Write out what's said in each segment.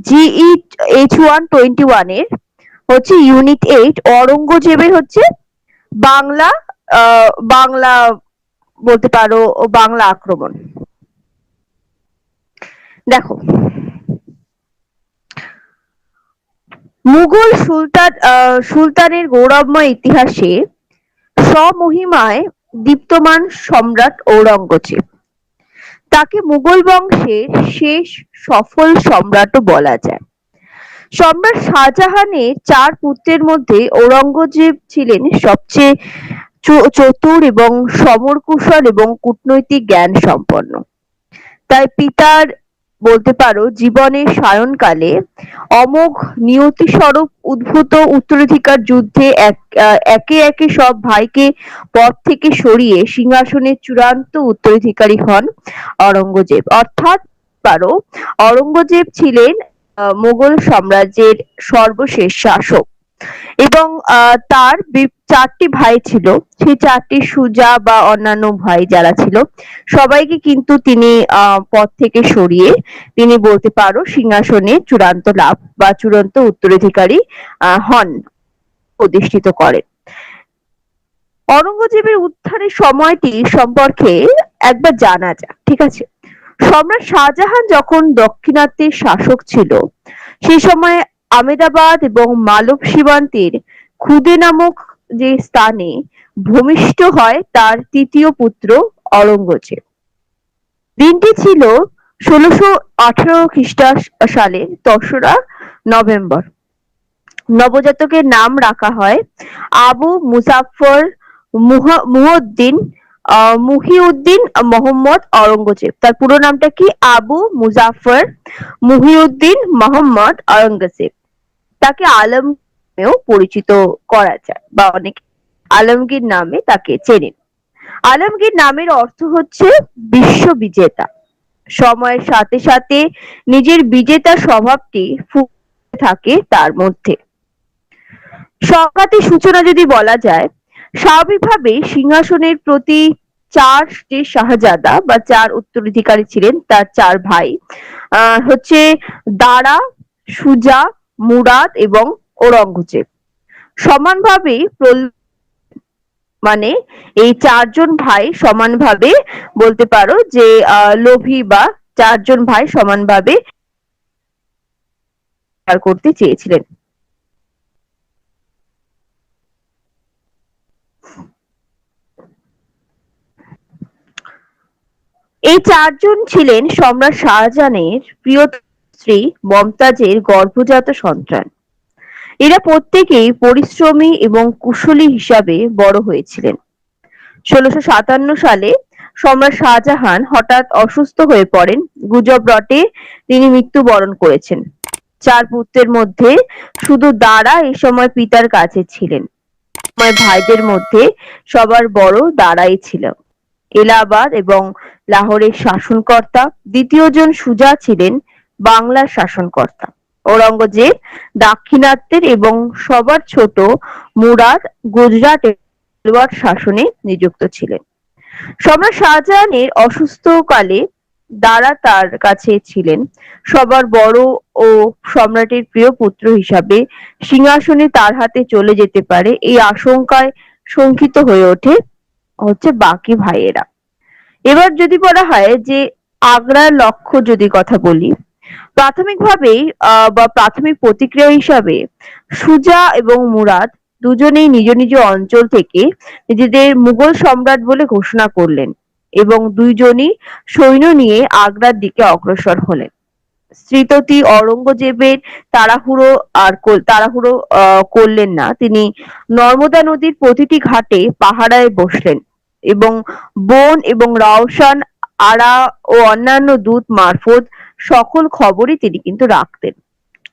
GEH-121 এর হচ্ছে unit 8 অরঙ্গজেবের হচ্ছে বাংলা বাংলা বলতে পারো বাংলা আক্রমণ। দেখো, মুঘল সুলতানের গৌরবময় ইতিহাসে স্বমহিমায় দীপ্তমান সম্রাট ঔরঙ্গজেব। তাকে মুঘল বংশের শেষ সফল সম্রাটও বলা যায়। সম্রাট শাহজাহানের 4 পুত্রের মধ্যে ঔরঙ্গজেব ছিলেন সবচেয়ে চতুর এবং সমরকুশল এবং কূটনৈতিক জ্ঞান সম্পন্ন। তাই পিতার বলতে পারো জীবনের সায়নকালে অমোঘ নিয়তিস্বরূপ উদ্ভূত উত্তরাধিকার যুদ্ধে একে একে সব ভাইকে পদ থেকে সরিয়ে সিংহাসনের চূড়ান্ত উত্তরাধিকারী হন অরঙ্গজেব। অর্থাৎ পারো অরঙ্গজেব ছিলেন মুঘল সাম্রাজ্যের সর্বশেষ শাসক এবং তার 4টি ভাই ছিল। সেই 4টি সুজা বা অন্যান্য ভাই যারা ছিল সবাইকে কিন্তু তিনি পদ থেকে সরিয়ে তিনি বলতে পারো সিংহাসনে চূড়ান্ত লাভ বা চূড়ান্ত উত্তরাধিকারী হন, প্রতিষ্ঠিত করেন। অরঙ্গজেবের উত্থানের সময়টি সম্পর্কে একবার জানা যাক, ঠিক আছে? সম্রাট শাহজাহান যখন দাক্ষিণাত্যের শাসক ছিল সেই সময় আমেদাবাদ এবং মালব সীমান্তের খুদে নামক যে স্থানে ভূমিষ্ঠ হয় তার 3য় পুত্র অরঙ্গজেব। দিনটি ছিল 1618 খ্রিস্টাব্দ সালের 2রা নভেম্বর। নবজাতকের নাম রাখা হয় আবু মুজাফফর মুহিউদ্দিন মোহাম্মদ অরঙ্গজেব। তার পুরো নামটা কি? আবু মুজাফফর মুহিউদ্দিন মোহাম্মদ অরঙ্গজেব। তাকে আলম নামেও পরিচিত করা যায় বা অনেকে আলমগীর নামে তাকে চেনেন। আলমগীর নামের অর্থ হচ্ছে বিশ্ব বিজেতা। সময়ের সাথে সাথে নিজের বিজেতা স্বভাবটি ফুটে থাকে তার মধ্যে। সংঘাতের সূচনা যদি বলা যায়, স্বাভাবিকভাবে সিংহাসনের প্রতি 4 যে শাহজাদা বা 4 উত্তরাধিকারী ছিলেন তার 4 ভাই হচ্ছে দারা, সুজা, মুরাদ এবং ঔরঙ্গজেব সমানভাবে মানে এই 4 জন ভাই সমানভাবে বলতে পারো যে লোভী বা 4 জন ভাই সমানভাবে করতে চেয়েছিলেন। এই 4 জন ছিলেন সম্রাট শাহজাহানের প্রিয় স্ত্রী মমতাজের গর্ভজাত সন্তান। এরা প্রত্যেকেই পরিশ্রমী এবং কুশলী হিসাবে বড় হয়েছিলেন। 1657 সালে সম্রাট শাহজাহান হঠাৎ অসুস্থ হয়ে পড়েন। গুজব রটে তিনি মৃত্যুবরণ করেছেন। 4 পুত্রের মধ্যে শুধু দারা এই সময় পিতার কাছে ছিলেন। ভাইদের মধ্যে সবার বড় দারাই ছিল। এলাহাবাদ এবং লাহোরের শাসনকর্তা। দ্বিতীয় জন সুজা ছিলেন বাংলার শাসনকর্তা। ঔরঙ্গজেব দাক্ষিণাত্যের এবং সবার ছোট মুরাদ গুজরাটের শাসনে নিযুক্ত ছিলেন। সম্রাট শাহজাহানের অসুস্থকালে দারা তার কাছে ছিলেন। সবার বড় ও সম্রাটের প্রিয় পুত্র হিসাবে সিংহাসনে তার হাতে চলে যেতে পারে এই আশঙ্কায় শঙ্কিত হয়ে ওঠে বাকি ভাইয়েরা। এবার যদি বলা হয় যে আগ্রার লক্ষ্য যদি কথা বলি, প্রাথমিকভাবেই বা প্রাথমিক প্রতিক্রিয়া হিসাবে সুজা এবং মুরাদ দুজনেই নিজ নিজ অঞ্চল থেকে নিজেদের মুঘল সম্রাট বলে ঘোষণা করলেন এবং দুইজনই সৈন্য নিয়ে আগ্রার দিকে অগ্রসর হলেন। শ্রীততি ঔরঙ্গজেবের তাড়াহুড়ো করলেন না। তিনি নর্মদা নদীর প্রতিটি ঘাটে পাহারায় বসলেন এবং বন এবং রাওশান আরা ও অন্যান্য দূত মারফত সকল খবরই তিনি কিন্তু রাখতেন।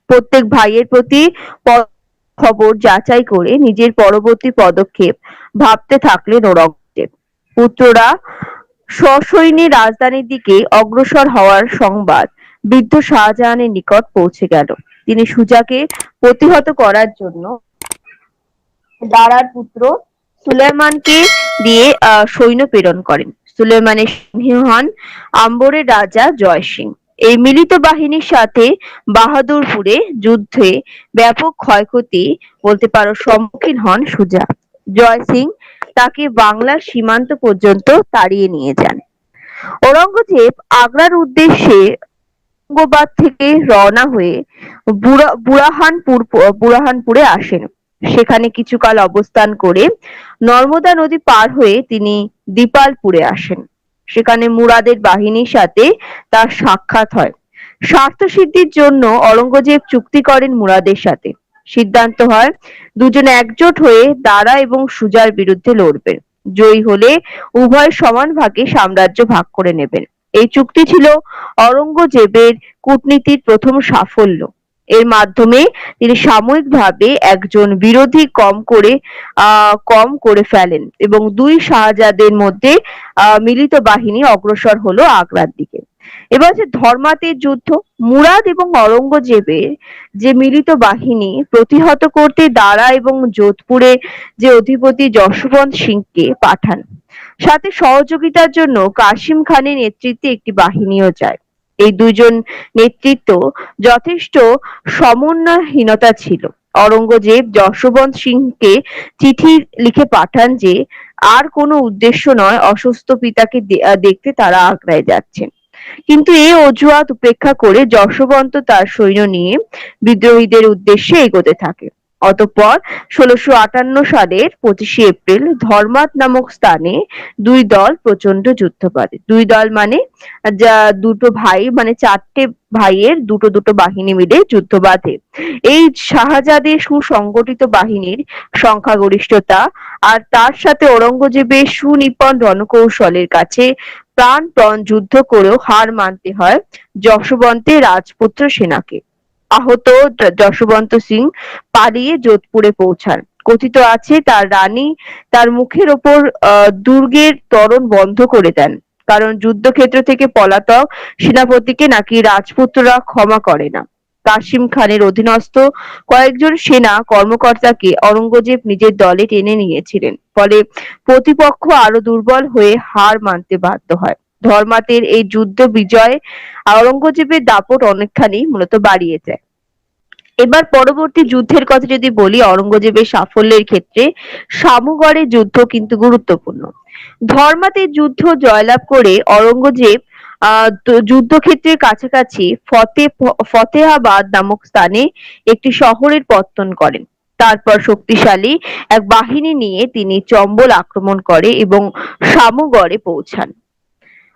প্রত্যেক ভাইয়ের প্রতি খবর যাচাই করে নিজের পরবর্তী পদক্ষেপ ভাবতে থাকলেন ঔরঙ্গজেব। পুত্ররা সসৈন্যে রাজধানীর দিকে অগ্রসর হওয়ার সংবাদ বৃদ্ধ শাহজাহানের নিকট পৌঁছে গেল। তিনি সুজাকে প্রতিহত করার জন্য দারার পুত্র সুলাইমানকে দিয়ে সৈন্য প্রেরণ করেন। সুলাইমানের সিংহ হন আম্বরের রাজা জয় সিং এই মিলিত বাহিনীর সাথে বাহাদুরপুরে যুদ্ধে ব্যাপক ক্ষয়ক্ষতি বলতে পারো সম্মুখীন হন সুজা। জয় সিং তাকে বাংলার সীমান্ত পর্যন্ত তাড়িয়ে নিয়ে যান। ঔরঙ্গজেব আগ্রার উদ্দেশ্যে ঔরঙ্গাবাদ থেকে রওনা হয়ে বুরহানপুরে আসেন। সেখানে কিছুকাল অবস্থান করে নর্মদা নদী পার হয়ে তিনি দিপালপুরে আসেন। সেখানে মুরাদের বাহিনীর সাথে তার সাক্ষাৎ হয়। স্বার্থ সিদ্ধির জন্য ঔরঙ্গজেব চুক্তি করেন মুরাদের সাথে। সিদ্ধান্ত হয় দুজনে একজোট হয়ে দারা এবং সুজার বিরুদ্ধে লড়বেন। জয়ী হলে উভয় সমান ভাগে সাম্রাজ্য ভাগ করে নেবেন। এই চুক্তি ছিল ঔরঙ্গজেবের কূটনীতির প্রথম সাফল্য। এর মাধ্যমে তিনি সাময়িকভাবে একজন বিরোধী কম করে ফেলেন এবং দুই শাহজাদের মধ্যে মিলিত বাহিনী অগ্রসর হলো আগ্রার দিকে। এবার হচ্ছে ধর্মাতের যুদ্ধ। মুরাদ এবং ঔরঙ্গজেবের যে মিলিত বাহিনী প্রতিহত করতে দারা এবং যোধপুরে যে অধিপতি যশবন্ত সিংকে পাঠান। সাথে সহযোগিতার জন্য কাসিম খানের নেতৃত্বে একটি বাহিনীও যায়। এই দুইজন নেতৃত্ব যথেষ্ট সমন্বয়হীনতা ছিল। ঔরঙ্গজেব যশবন্ত সিংকে চিঠি লিখে পাঠান যে আর কোনো উদ্দেশ্য নয়, অসুস্থ পিতাকে দেখতে তারা আগ্রায় যাচ্ছেন। কিন্তু এই অজুহাত উপেক্ষা করে যশবন্ত তার সৈন্য নিয়ে বিদ্রোহীদের উদ্দেশ্যে এগোতে থাকে। অতঃপর ১৬৫৮ সালের ২৫শে এপ্রিল ধর্মাত নামক স্থানে দুই দল প্রচন্ড যুদ্ধ বাঁধে। দুই দল মানে দুটো ভাই, মানে চারটে ভাইয়ের দুটো দুটো বাহিনী মিলে যুদ্ধ বাঁধে। এই শাহজাদের সুসংগঠিত বাহিনীর সংখ্যাগরিষ্ঠতা আর তার সাথে ঔরঙ্গজেবের সুনিপুণ রণকৌশলের কাছে প্রাণপণ যুদ্ধ করেও হার মানতে হয় যশবন্তের রাজপুত্র সেনাকে। আহত যশবন্ত সিং পালিয়ে যোধপুরে পৌঁছান। কথিত আছে তার রানী তার মুখের ওপর দুর্গের তোরণ বন্ধ করে দেন, কারণ যুদ্ধক্ষেত্র থেকে পলাতক সেনাপতিকে নাকি রাজপুত্ররা ক্ষমা করে না। কাসিম খানের অধীনস্থ কয়েকজন সেনা কর্মকর্তাকে ঔরঙ্গজেব নিজের দলে টেনে নিয়েছিলেন, ফলে প্রতিপক্ষ আরো দুর্বল হয়ে হার মানতে বাধ্য হয়। ধর্মাতের এই যুদ্ধ বিজয় ঔরঙ্গজেবের দাপট অনেকখানি মূলত বাড়িয়ে যায়। এবার পরবর্তী যুদ্ধের কথা যদি বলি, ঔরঙ্গজেবের সাফল্যের ক্ষেত্রে সামুগড়ের যুদ্ধ কিন্তু গুরুত্বপূর্ণ। ধর্মাতের যুদ্ধ জয়লাভ করে ঔরঙ্গজেব যুদ্ধক্ষেত্রের কাছাকাছি ফতেহাবাদ নামক স্থানে একটি শহরের পত্তন করেন। তারপর শক্তিশালী এক বাহিনী নিয়ে তিনি চম্বল আক্রমণ করে এবং সামুগড়ে পৌঁছান।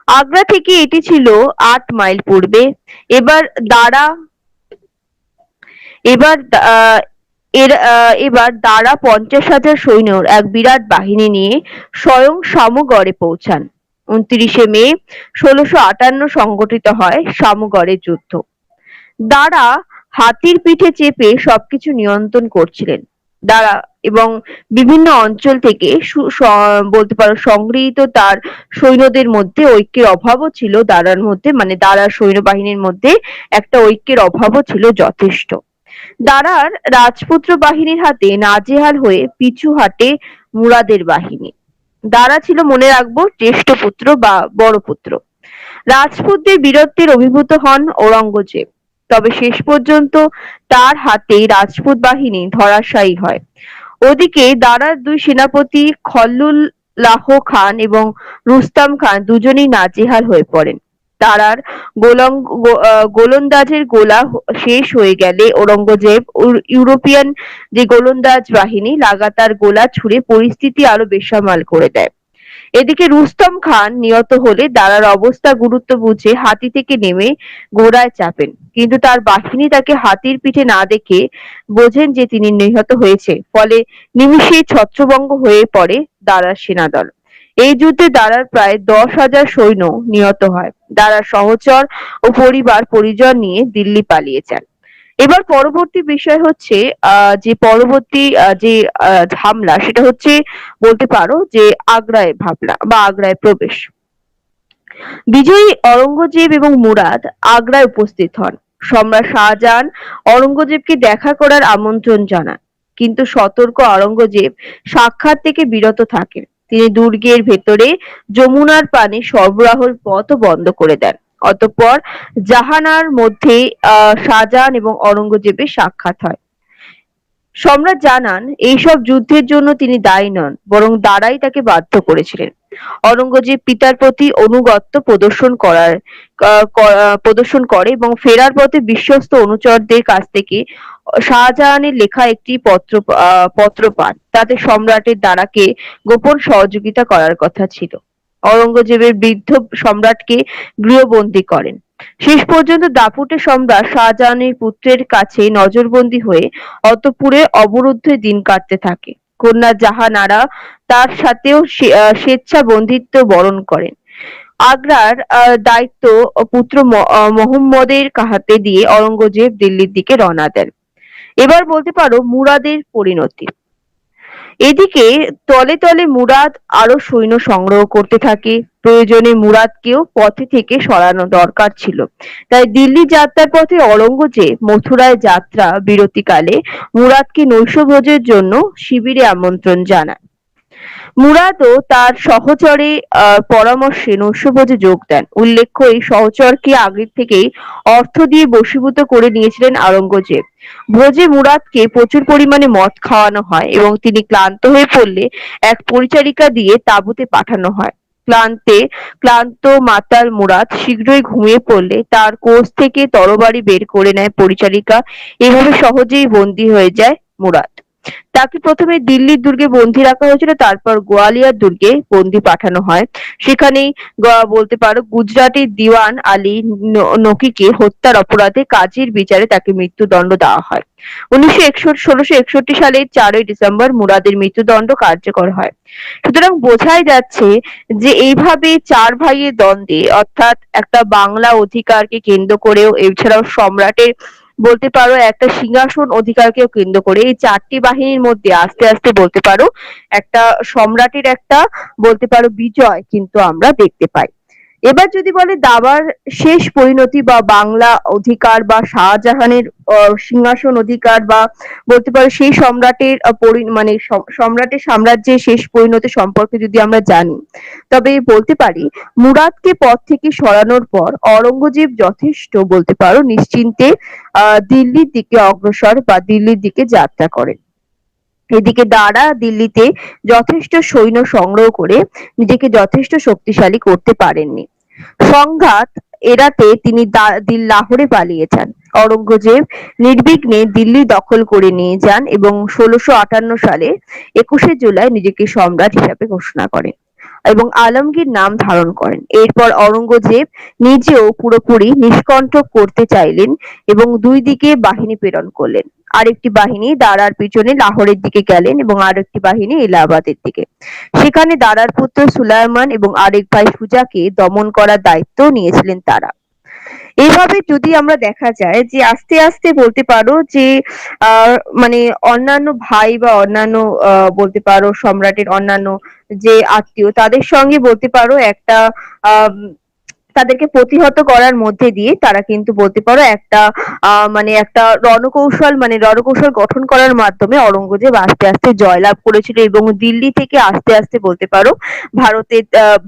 আগ্রা থেকে এটি ছিল ৮ মাইল পূর্বে। এবার দারা এবার আহ এবার দারা ৫০,০০০ সৈন্যর এক বিরাট বাহিনী নিয়ে স্বয়ং সামুগড়ে পৌঁছান। ২৯শে মে ১৬৫৮ সংগঠিত হয় সামুগড়ের যুদ্ধ। দারা হাতির পিঠে চেপে সবকিছু নিয়ন্ত্রণ করছিলেন। দারা এবং বিভিন্ন অঞ্চল থেকে বলতে পারো সংগৃহীত তার সৈন্যদের মধ্যে ঐক্যের অভাবও ছিল। দারার মধ্যে, মানে দারার সৈন্যবাহিনীর মধ্যে একটা ঐক্যের অভাবও ছিল যথেষ্ট। দারার রাজপুত্র বাহিনীর হাতে নাজেহাল হয়ে পিছু হাটে মুরাদের বাহিনী। দারা ছিল, মনে রাখবো, জ্যেষ্ঠ পুত্র বা বড় পুত্র। রাজপুতদের বীরত্বের অভিভূত হন ঔরঙ্গজেব, তবে শেষ পর্যন্ত তার হাতে রাজপুত বাহিনী ধরাশায়ী হয়। ওদিকে দারার দুই সেনাপতি খল্লুল্লাহ খান এবং রুস্তম খান দুজনেই নাজেহাল হয়ে পড়েন। দারার গোলন্দাজের গোলা শেষ হয়ে গেলে ঔরঙ্গজেব ইউরোপিয়ান যে গোলন্দাজ বাহিনী লাগাতার গোলা ছুড়ে পরিস্থিতি আরো বেসামাল করে দেয়। এদিকে রুস্তম খান নিহত হলে দারার অবস্থা গুরুত্ব বুঝে হাতি থেকে নেমে ঘোড়ায় চাপেন, কিন্তু তার বাহিনী তাকে হাতির পিঠে না দেখে বোঝেন যে তিনি নিহত হয়েছে, ফলে নিমিষেই ছত্রভঙ্গ হয়ে পড়ে দারার সেনাদল। এই যুদ্ধে দারার প্রায় ১০,০০০ সৈন্য নিহত হয়। দারার সহচর ও পরিবার পরিজন নিয়ে দিল্লি পালিয়ে যান। এবার পরবর্তী বিষয় হচ্ছে যে পরবর্তী যে হামলা, সেটা হচ্ছে বলতে পারো যে আগ্রায় হামলা বা আগ্রায় প্রবেশ। বিজয়ী ঔরঙ্গজেব এবং মুরাদ আগ্রায় উপস্থিত হন। সম্রাট শাহজাহান ঔরঙ্গজেবকে দেখা করার আমন্ত্রণ জানান, কিন্তু সতর্ক ঔরঙ্গজেব সাক্ষাৎ থেকে বিরত থাকেন। তিনি দুর্গের ভেতরে যমুনার পানি সরবরাহের পথ বন্ধ করে দেন। অতঃপর জাহানার মধ্যে শাহজাহান এবং অরঙ্গজেবের সাক্ষাৎ হয়। সম্রাট জানান এইসব যুদ্ধের জন্য তিনি দায়ী নন, বরং দারাই তাকে বাধ্য করেছিলেন। অরঙ্গজেব পিতার প্রতি আনুগত্য প্রদর্শন করে এবং ফেরার পথে বিশ্বস্ত অনুচরদের কাছ থেকে শাহজাহানের লেখা একটি পত্র পান। তাতে সম্রাটের দারাকে গোপন সহযোগিতা করার কথা ছিল। অরঙ্গজেবের বৃদ্ধ সম্রাটকে গৃহবন্দী করেন। শেষ পর্যন্ত দাপুটে সম্রাট শাহজাহানের পুত্রের কাছে নজরবন্দী হয়ে অন্তঃপুরে অবরুদ্ধ দিন কাটতে থাকে। কন্যা জাহানারা তার সাথেও স্বেচ্ছা বন্দিত্ব বরণ করেন। আগ্রার দায়িত্ব পুত্র মোহাম্মদের হাতে দিয়ে অরঙ্গজেব দিল্লির দিকে রওনা দেন। এবার বলতে পারো মুরাদের পরিণতি। এদিকে তলে তলে মুরাদ আরো সৈন্য সংগ্রহ করতে থাকে। প্রয়োজনে মুরাদকেও পথে থেকে সরানো দরকার ছিল। তাই দিল্লি যাত্রার পথে অরঙ্গজেব মথুরায় যাত্রা বিরতিকালে মুরাদকে নৈশভোজের জন্য শিবিরে আমন্ত্রণ জানান। মুরাদও তার সহচরে পরামর্শে নৈশভোজে যোগ দেন। উল্লেখ্য, এই সহচরকে আগের থেকেই অর্থ দিয়ে বশীভূত করে নিয়েছিলেন আওরঙ্গজেব। ভোজে মুরাদকে প্রচুর পরিমাণে মদ খাওয়ানো হয় এবং তিনি ক্লান্ত হয়ে পড়লে এক পরিচারিকা দিয়ে তাঁবুতে পাঠানো হয়। ক্লান্ত মাতাল মুরাদ শীঘ্রই ঘুমিয়ে পড়লে তার কোষ থেকে তরবারি বের করে নেয় পরিচারিকা। এভাবে সহজেই বন্দী হয়ে যায় মুরাদ। তাকে প্রথমে দিল্লির দুর্গে বন্দী রাখা হয়েছিল, তারপর গোয়ালিয়র দুর্গে বন্দী পাঠানো হয়। সেখানেই বলতে পারো গুজরাটের দিওয়ান আলী নকিকে হত্যার অপরাধে কাজীর বিচারে তাকে মৃত্যুদণ্ড দেওয়া হয়। 1661 সালের 4ই ডিসেম্বর মুরাদের মৃত্যুদণ্ড কার্যকর হয়। সুতরাং বোঝাই যাচ্ছে যে এইভাবে চার ভাইয়ের দ্বন্দ্বে, অর্থাৎ একটা বাংলা অধিকারকে কেন্দ্র করেও, এছাড়াও সম্রাটের বলতে পারো একটা সিংহাসন অধিকারকেও কেন্দ্র করে এই চারটি বাহিনীর মধ্যে আস্তে আস্তে বলতে পারো একটা সম্রাটের একটা বলতে পারো বিজয় কিন্তু আমরা দেখতে পাই। এবার যদি বলে দাবার শেষ পরিণতি বা বাংলা অধিকার বা শাহজাহানের সিংহাসন অধিকার বা বলতে পারো সেই সম্রাটের মানে সম্রাটের সাম্রাজ্যের শেষ পরিণতি সম্পর্কে যদি আমরা জানি, তবে বলতে পারি মুরাদকে পদ থেকে সরানোর পর অরঙ্গজেব যথেষ্ট বলতে পারো নিশ্চিন্তে দিল্লির দিকে অগ্রসর বা দিল্লির দিকে যাত্রা করেন। এদিকে দারা দিল্লিতে যথেষ্ট সৈন্য সংগ্রহ করে নিজেকে যথেষ্ট শক্তিশালী করতে পারেননি। সংঘাত এড়াতে তিনি লাহোরে পালিয়ে যান। অরঙ্গজেব নির্বিঘ্নে দিল্লি দখল করে নিয়ে যান এবং 1658 সালে 21শে জুলাই নিজেকে সম্রাট হিসাবে ঘোষণা করেন এবং আলমগীর নাম ধারণ করেন। এরপর অরঙ্গজেব নিজেও পুরোপুরি নিষ্কণ্টক করতে চাইলেন এবং দুই দিকে বাহিনী প্রেরণ করলেন। আরেকটি বাহিনী দারার পিছনে লাহোরের দিকে গেলেন এবং আরেকটি বাহিনী এলাহাবাদের দিকে। সেখানে দারার পুত্র সুলাইমান এবং আরেক ভাই সুজাকে দমন করার দায়িত্ব নিয়েছিলেন তারা। এইভাবে যদি আমরা দেখা যায় যে আস্তে আস্তে বলতে পারো যে মানে অন্যান্য ভাই বা অন্যান্য বলতে পারো সম্রাটের অন্যান্য যে আত্মীয় তাদের সঙ্গে বলতে পারো একটা আহ তাদেরকে প্রতিহত করার মধ্যে দিয়ে তারা কিন্তু বলতে পারো একটা মানে একটা রণকৌশল গঠন করার মাধ্যমে অরঙ্গজেব আস্তে আস্তে জয়লাভ করেছিল এবং দিল্লি থেকে আস্তে আস্তে বলতে পারো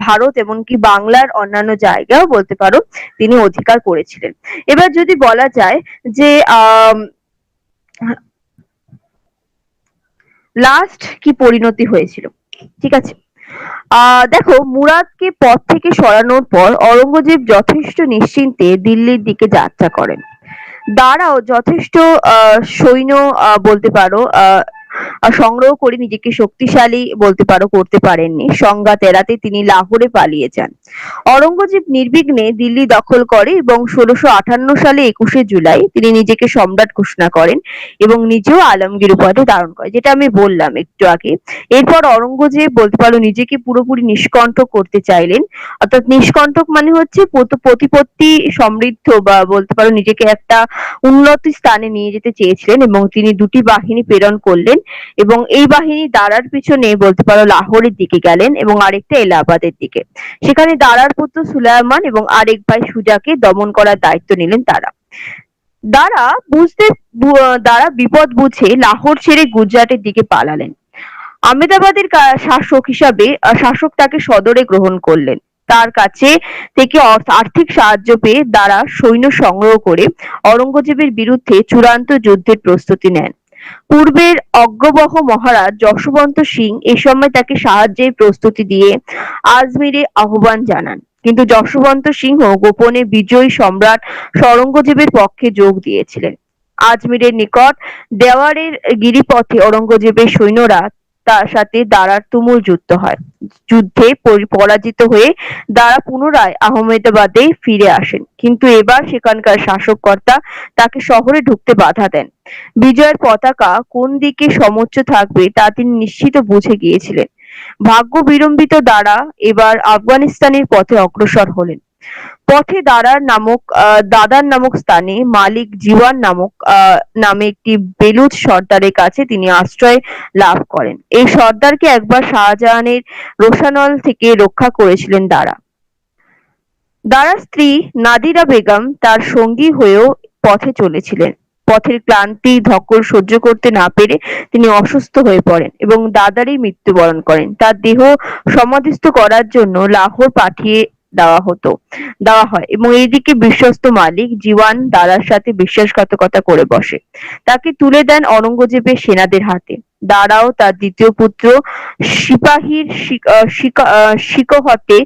ভারত এমনকি বাংলার অন্যান্য জায়গাও বলতে পারো তিনি অধিকার করেছিলেন। এবার যদি বলা যায় যে লাস্ট কি পরিণতি হয়েছিল, ঠিক আছে। দেখো মুরাদকে পদ থেকে সরানোর পর অরঙ্গজেব যথেষ্ট নিশ্চিন্তে দিল্লির দিকে যাত্রা করেন। দারাও যথেষ্ট সৈন্য বলতে পারো সংগ্রহ করে নিজেকে শক্তিশালী বলতে পারো করতে পারেননি। সংঘাত এড়াতে তিনি লাহোরে পালিয়ে যান। অরঙ্গজেব নির্বিঘ্নে দিল্লি দখল করে এবং 1658 সালে 21শে জুলাই তিনি নিজেকে সম্রাট ঘোষণা করেন এবং নিজেও আলমগীর উপাধি ধারণ করে, যেটা আমি বললাম একটু আগে। এরপর অরঙ্গজেব বলতে পারো নিজেকে পুরোপুরি নিষ্কণ্টক করতে চাইলেন। অর্থাৎ নিষ্কণ্টক মানে হচ্ছে প্রতিপত্তি সমৃদ্ধ বা বলতে পারো নিজেকে একটা উন্নত স্থানে নিয়ে যেতে চেয়েছিলেন এবং তিনি দুটি বাহিনী প্রেরণ করলেন এবং এই বাহিনী দারার পিছনে বলতে পারো লাহোরের দিকে গেলেন এবং আরেকটা এলাহাবাদের দিকে। সেখানে দারার পুত্র সুলাইমান এবং আরেক ভাই সুজাকে দমন করার দায়িত্ব নিলেন তারা। দারা বিপদ বুঝে লাহোর ছেড়ে গুজরাটের দিকে পালালেন। আহমেদাবাদের শাসক হিসাবে শাসক তাকে সদরে গ্রহণ করলেন। তার কাছে থেকে আর্থিক সাহায্য পেয়ে দারা সৈন্য সংগ্রহ করে অরঙ্গজেবের বিরুদ্ধে চূড়ান্ত যুদ্ধের প্রস্তুতি নেন। পূর্বের অজ্ঞবহ মহারাজ যশবন্ত সিং এ সময় তাকে সাহায্যের প্রস্তুতি দিয়ে আজমিরে আহ্বান জানান, কিন্তু যশবন্ত সিংহ গোপনে বিজয়ী সম্রাট শরঙ্গজেবের পক্ষে যোগ দিয়েছিলেন। আজমিরের নিকট দেওয়ারের গিরিপথে অরঙ্গজেবের সৈন্যরা তার সাথে দারার তুমুল যুদ্ধ হয়। যুদ্ধে পরাজিত হয়ে দারা পুনরায় আহমেদাবাদে ফিরে আসেন, কিন্তু এবার সেখানকার শাসককর্তা তাকে শহরে ঢুকতে বাধা দেন। বিজয়ের পতাকা কোন দিকে সমুচ্চ থাকবে তা তিনি নিশ্চিত বুঝে গিয়েছিলেন। ভাগ্য বিড়ম্বিত দারা এবার আফগানিস্তানের পথে অগ্রসর হলেন। পথে দাদার নামক স্থানে মালিক জিওয়ান নামে একটি বেলুচ সর্দারের কাছে তিনি আশ্রয় লাভ করেন। এই সর্দারকে একবার শাহজাহানের রোষানল থেকে রক্ষা করেছিলেন দারা। দারার স্ত্রী নাদিরা বেগম তার সঙ্গী হয়েও পথে চলেছিলেন। পথের ক্লান্তি ধকল সহ্য করতে না পেরে তিনি অসুস্থ হয়ে পড়েন এবং দাদারই মৃত্যুবরণ করেন। তার দেহ সমাধিস্থ করার জন্য লাহোর পাঠিয়ে দেওয়া হয় এবং এইদিকে বিশ্বস্ত মালিক জিওয়ান দারার সাথে বিশ্বাসঘাতকতা করে বসে। তাকে তুলে দেন অরঙ্গজেবের সেনাদের হাতে। দারাও তার দ্বিতীয় পুত্র সিপাহীর শিকহতে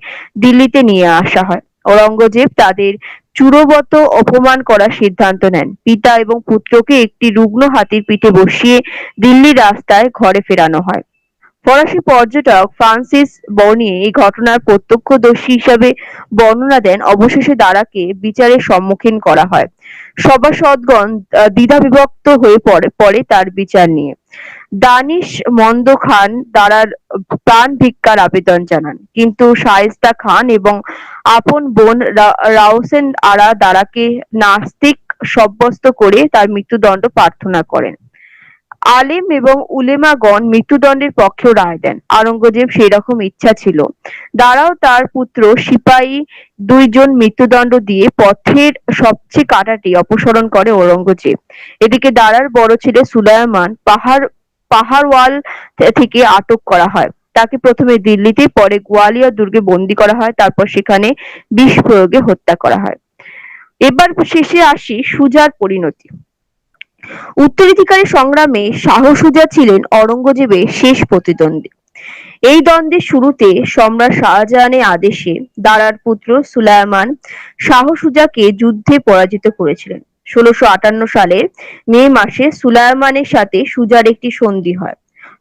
দিল্লিতে নিয়ে আসা হয়। অরঙ্গজেব তাদের চূড়বত অপমান করার সিদ্ধান্ত নেন। পিতা এবং পুত্রকে একটি রুগ্ন হাতির পিঠে বসিয়ে দিল্লির রাস্তায় ঘরে ফেরানো হয়। ফরাসি পর্যটক ফ্রান্সিস বর্নিয়ে এই ঘটনার প্রত্যক্ষদর্শী হিসাবে বর্ণনা দেন। অবশেষে দারাকে বিচারের সম্মুখীন করা হয়। সভাসদগণ দ্বিধাবিভক্ত হয়ে পড়ে তার বিচার নিয়ে। দানিশ মন্দ খান দারার প্রাণ ভিক্ষার আবেদন জানান, কিন্তু শায়েস্তা খান এবং আপন বোন রাওসেন আরা দারাকে নাস্তিক সাব্যস্ত করে তার মৃত্যুদণ্ড প্রার্থনা করেন। আলেম এবং উলেমাগণ মৃত্যুদণ্ডের পক্ষেও রায় দেন। আওরঙ্গজেব সেইরকম ইচ্ছা ছিল। দারাও তার পুত্র সিপাহী দুইজন মৃত্যুদণ্ড দিয়ে পথের সবচেয়ে কাঁটাটি অপসারণ করে ঔরঙ্গজেব। এদিকে দারার বড় ছেলে সুলায়মান পাহাড়ওয়াল থেকে আটক করা হয়। তাকে প্রথমে দিল্লিতে, পরে গোয়ালিয়র দুর্গে বন্দী করা হয়, তারপর সেখানে বিষ প্রয়োগে হত্যা করা হয়। এবার শেষে আসি সুজার পরিণতি। উত্তরাধিকারী সংগ্রামে শাহ সুজা ছিলেন অরঙ্গজেবের শেষ প্রতিদ্বন্দ্বী। এই দ্বন্দ্বের শুরুতে সম্রাট শাহজাহানের আদেশে দারার পুত্র সুলায়মান শাহ সুজাকে যুদ্ধে পরাজিত করেছিলেন। ১৬৫৮ সালের মে মাসে সুলায়মানের সাথে সুজার একটি সন্ধি হয়।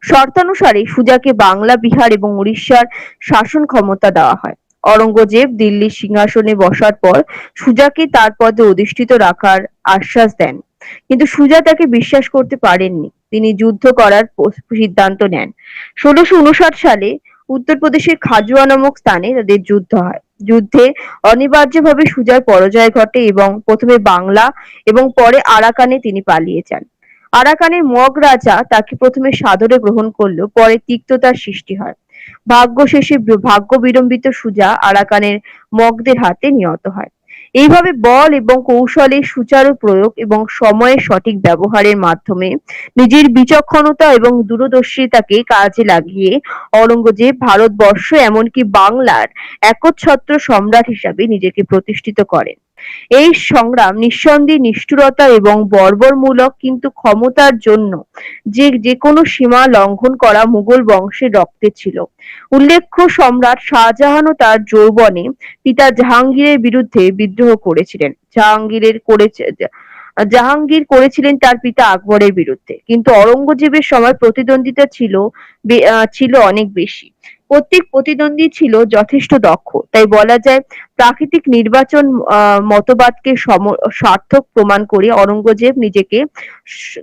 শর্তানুসারে সুজাকে বাংলা, বিহার এবং উড়িষ্যার শাসন ক্ষমতা দেওয়া হয়। অরঙ্গজেব দিল্লির সিংহাসনে বসার পর সুজাকে তার পদে অধিষ্ঠিত রাখার আশ্বাস দেন, কিন্তু সুজা তাকে বিশ্বাস করতে পারেননি। তিনি যুদ্ধ করার সিদ্ধান্ত নেন। ১৬৫৯ সালে উত্তরপ্রদেশের খাজুয়া নামক স্থানে তাদের যুদ্ধ হয়। যুদ্ধে অনিবার্যভাবে সুজার পরাজয় ঘটে এবং প্রথমে বাংলা এবং পরে আরাকানে তিনি পালিয়ে যান। আরাকানের মগ রাজা তাকে প্রথমে সাদরে গ্রহণ করলেও পরে তিক্ততার সৃষ্টি হয়। ভাগ্য বিড়ম্বিত সুজা আরাকানের মগদের হাতে নিহত হয়। এইভাবে বল এবং কৌশলের সুচারু প্রয়োগ এবং সময়ের সঠিক ব্যবহারের মাধ্যমে নিজের বিচক্ষণতা এবং দূরদর্শিতাকে কাজে লাগিয়ে অরঙ্গজেব ভারতবর্ষ এমনকি বাংলার একচ্ছত্র সম্রাট হিসাবে নিজেকে প্রতিষ্ঠিত করেন। এই সংগ্রাম নিঃসন্দেহে নিষ্ঠুরতা এবং বর্বরমূলক, কিন্তু ক্ষমতার জন্য যে কোনো সীমা লঙ্ঘন করা মুঘল বংশের রক্তে ছিল। উল্লেখ্য, সম্রাট শাহজাহানও তার যৌবনে পিতা জাহাঙ্গীরের বিরুদ্ধে বিদ্রোহ করেছিলেন। জাহাঙ্গীর করেছিলেন তার পিতা আকবরের বিরুদ্ধে, কিন্তু অরঙ্গজেবের সময় প্রতিদ্বন্দ্বিতা ছিল অনেক বেশি। প্রত্যেক প্রতিদ্বন্দ্বী ছিল যথেষ্ট দক্ষ, তাই বলা যায় প্রাকৃতিক নির্বাচন মতবাদকে সার্থক প্রমাণ করে অরঙ্গজেব নিজেকে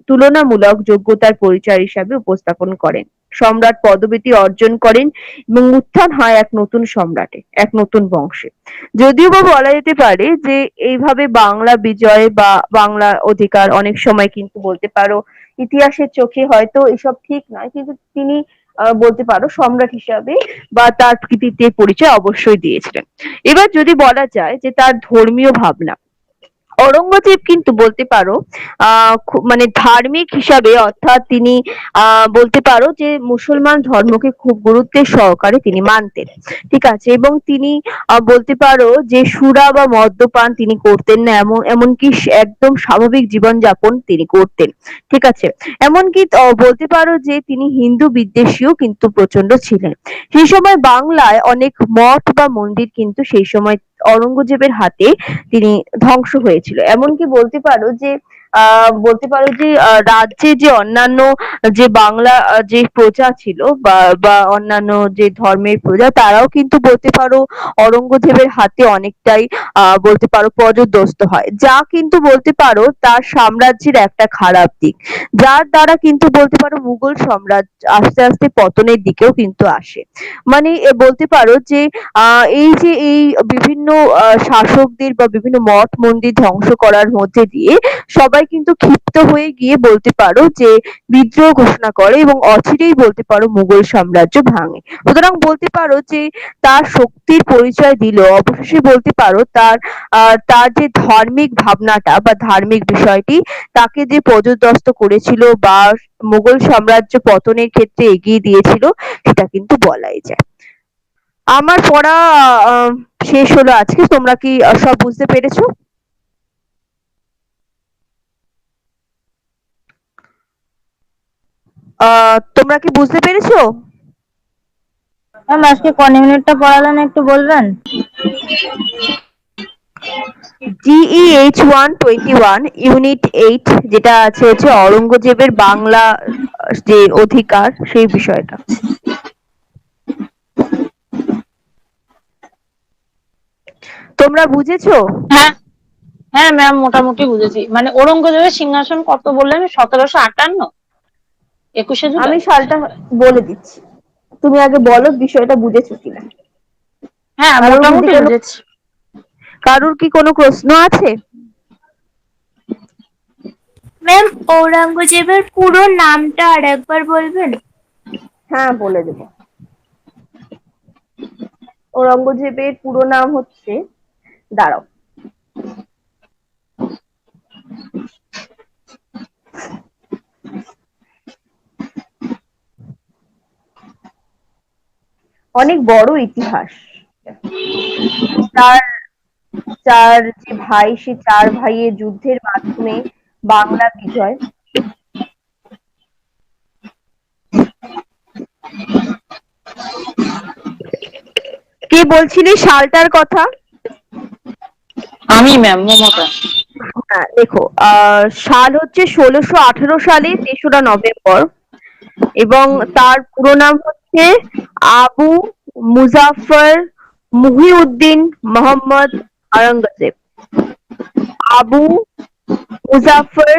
তুলনামূলক যোগ্যতার পরিচয় হিসাবে উপস্থাপন করেন। সম্রাট পদবীটি অর্জন করেন এবং উত্থান হয় এক নতুন সম্রাটে, এক নতুন বংশে। যদিও বা বলা যেতে পারে যে এইভাবে বাংলা বিজয় বা বাংলা অধিকার অনেক সময় কিন্তু বলতে পারো ইতিহাসের চোখে হয়তো এসব ঠিক নয়, কিন্তু তিনি বলতে পারো সম্রাট হিসাবে বা তার কৃতিত্বের পরিচয় অবশ্যই দিয়েছিলেন। এবার যদি বলা যায় যে তার ধর্মীয় ভাবনা, ঔরঙ্গজেব কিন্তু বলতে পারো মানে ধার্মিক হিসাবে, অর্থাৎ তিনি বলতে পারো যে মুসলমান ধর্মকে খুব গুরুত্বের সহকারে তিনি মানতেন। ঠিক আছে, এবং তিনি বলতে পারো যে সুরা বা মদ্যপান তিনি করতেন না, এমনকি একদম স্বাভাবিক জীবনযাপন তিনি করতেন। ঠিক আছে, এমনকি বলতে পারো যে তিনি হিন্দু বিদ্বেষীও কিন্তু প্রচন্ড ছিলেন। সেই সময় বাংলায় অনেক মঠ বা মন্দির কিন্তু সেই সময় ঔরঙ্গজেবের হাতে তিনি ধ্বংস হয়েছিল। এমনকি বলতে পারো যে রাজ্যে যে অন্যান্য যে বাংলা যে প্রজা ছিল বা অন্যান্য যে ধর্মের প্রজা, তারাও কিন্তু বলতে পারো ঔরঙ্গজেবের হাতে অনেকটাই বলতে পারো পর্যুদস্ত হয়, যা কিন্তু বলতে পারো তার সাম্রাজ্যের একটা খারাপ দিক, যার দ্বারা কিন্তু বলতে পারো মুঘল সাম্রাজ্য আস্তে আস্তে পতনের দিকেও কিন্তু আসে। মানে বলতে পারো যে এই বিভিন্ন শাসকদের বা বিভিন্ন মঠ মন্দির ধ্বংস করার মধ্যে দিয়ে সবাই কিন্তু ক্ষিপ্ত হয়ে গিয়ে বলতে পারো যে বিদ্রোহ ঘোষণা করে, এবং অচিরেই বলতে পারো মুঘল সাম্রাজ্য ভাঙে। সুতরাং বলতে পারো যে তার শক্তির পরিচয় দিল অবশেষে বলতে পারো তার যে ধার্মিক ভাবনাটা বা ধার্মিক বিষয়টি তাকে যে পর্যুদস্ত করেছিল বা মুঘল সাম্রাজ্য পতনের ক্ষেত্রে এগিয়ে দিয়েছিল, সেটা কিন্তু বলাই যায়। আমার পড়া আহ, শেষ হলো আজকে। তোমরা কি সব বুঝতে পেরেছো? তোমরা কি বুঝতে পেরেছো? ম্যাম আজকে কোন ইউনিটটা পড়ালেন একটু বলবেন? GEH 121 ইউনিট 8, যেটা আছে হচ্ছে অরঙ্গজেবের বাংলা যে অধিকার সেই বিষয়টা। তোমরা বুঝেছো? হ্যাঁ, হ্যাঁ ম্যাম মোটামুটি বুঝেছি। মানে ঔরঙ্গজেবের সিংহাসন কত বললেন? 1758, 21শে জুলাই। আমি সালটা বলে দিচ্ছি, তুমি আগে বলো বিষয়টা বুঝেছো কিনা। হ্যাঁ কারোর যদি মোটামুটি কোনো বুঝেছি। কারোর কি কোনো প্রশ্ন আছে? ম্যাম, ঔরঙ্গজেবের পুরো নামটা আরেকবার বলবেন? হ্যাঁ, বলে দেবো। ঔরঙ্গজেবের পুরো নাম হচ্ছে, দাঁড়াও, অনেক বড় ইতিহাস। তার চার যে ভাই, সে চার ভাইয়ের যুদ্ধের মাধ্যমে বাংলা বিজয়। কে বলছিলি সালটার কথা? আমি ম্যাম মমতা। হ্যাঁ, দেখো, সাল হচ্ছে 1618 সালে 3রা নভেম্বর, এবং তার পুরো নাম হচ্ছে আবু মুজাফফর মুহিউদ্দিন মোহাম্মদ আওরঙ্গজেব। আবু মুজাফফর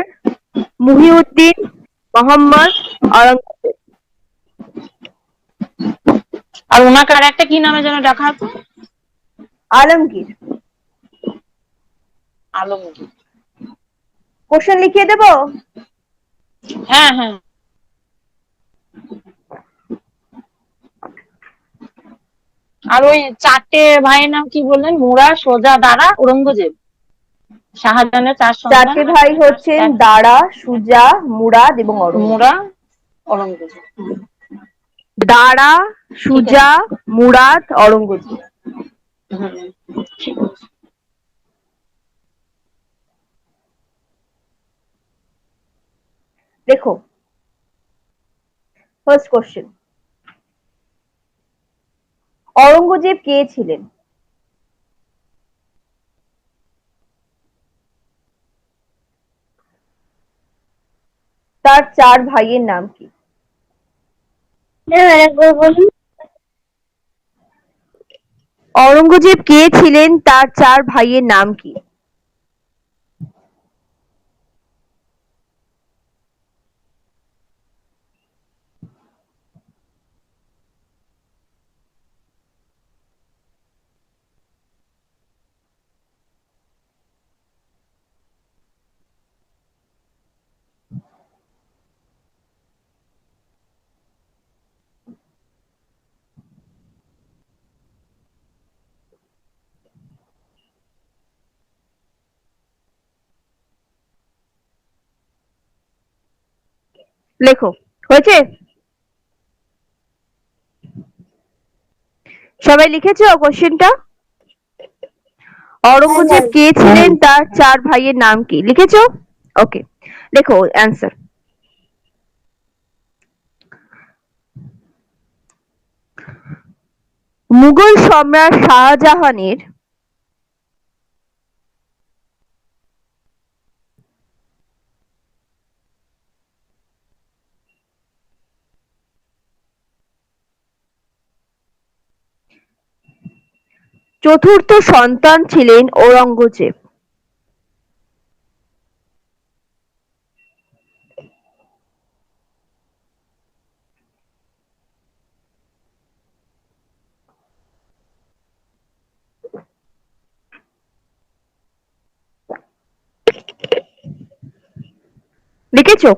মুহিউদ্দিন মোহাম্মদ আওরঙ্গজেব। আর ওনাকে আর একটা কি নামে যেন ডাকা হতো? আলমগীর। আলমগীর। কোশ্চেন লিখিয়ে দেবো? হ্যাঁ হ্যাঁ। আর ওই চারটে ভাইয়ের নাম কি বললেন? মুরাদ, সুজা, দারা, ঔরঙ্গজেব। শাহজাহানের চার সন্তান। চারটে ভাই হচ্ছেন দারা, সুজা, মুরাদ এবং অরঙ্গজেব। মুরা, ঔরঙ্গজেব। দারা, ঠিক আছে। সুজা, মুরাদ, অরঙ্গজেব। হুম, ঠিক আছে। দেখো, ফার্স্ট কোশ্চেন, অরঙ্গজেব কে ছিলেন? তার চার ভাইয়ের নাম কি? ম্যাম, আরেকবার বলুন। অরঙ্গজেব কে ছিলেন, তার চার ভাইয়ের নাম কি? লেখো। হয়েছে? সবাই লিখেছো কোশ্চেনটা? অরঙ্গজেব কে ছিলেন, তার 4 ভাইয়ের নাম কি? লিখেছো? ওকে, লেখো অ্যান্সার। মুঘল সম্রাট শাহজাহানের চতুর্থ সন্তান ছিলেন ঔরঙ্গজেব। লিখেছো?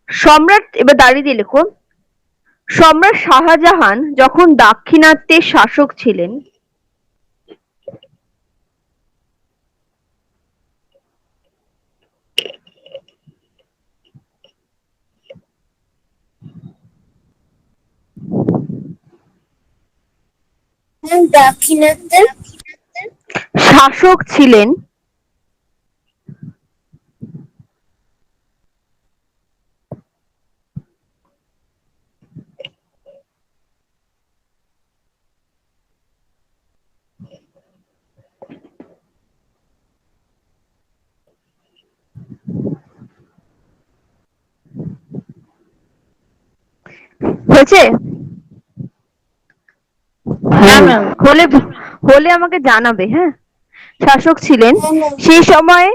সম্রাট, এবার দাঁড়িয়ে দিয়ে লেখো। সম্রাট শাহজাহান যখন দাক্ষিণাত্যের শাসক ছিলেন, দাক্ষিণাত্যের শাসক ছিলেন হয়েছে? হ্যাঁ ম্যাম। হলে হলে আমাকে জানাবে, হ্যাঁ। শাসক ছিলেন সেই সময়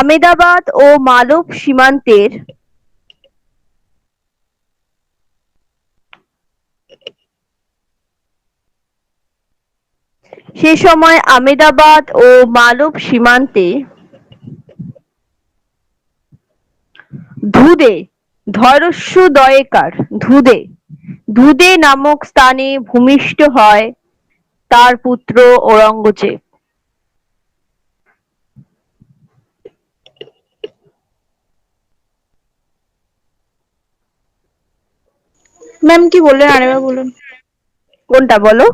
আমেদাবাদ ও মালব সীমান্তের সে সময় আমেদাবাদ ও মালব সীমান্তে ধুদে ধৈর্যস্য দয়েকার ধুদে ধুদে নামক স্থানে ভূমিষ্ঠ হয় তার পুত্র ঔরঙ্গজেব। ম্যাম কি বললেন, আরেকবার বলুন। কোনটা বলো?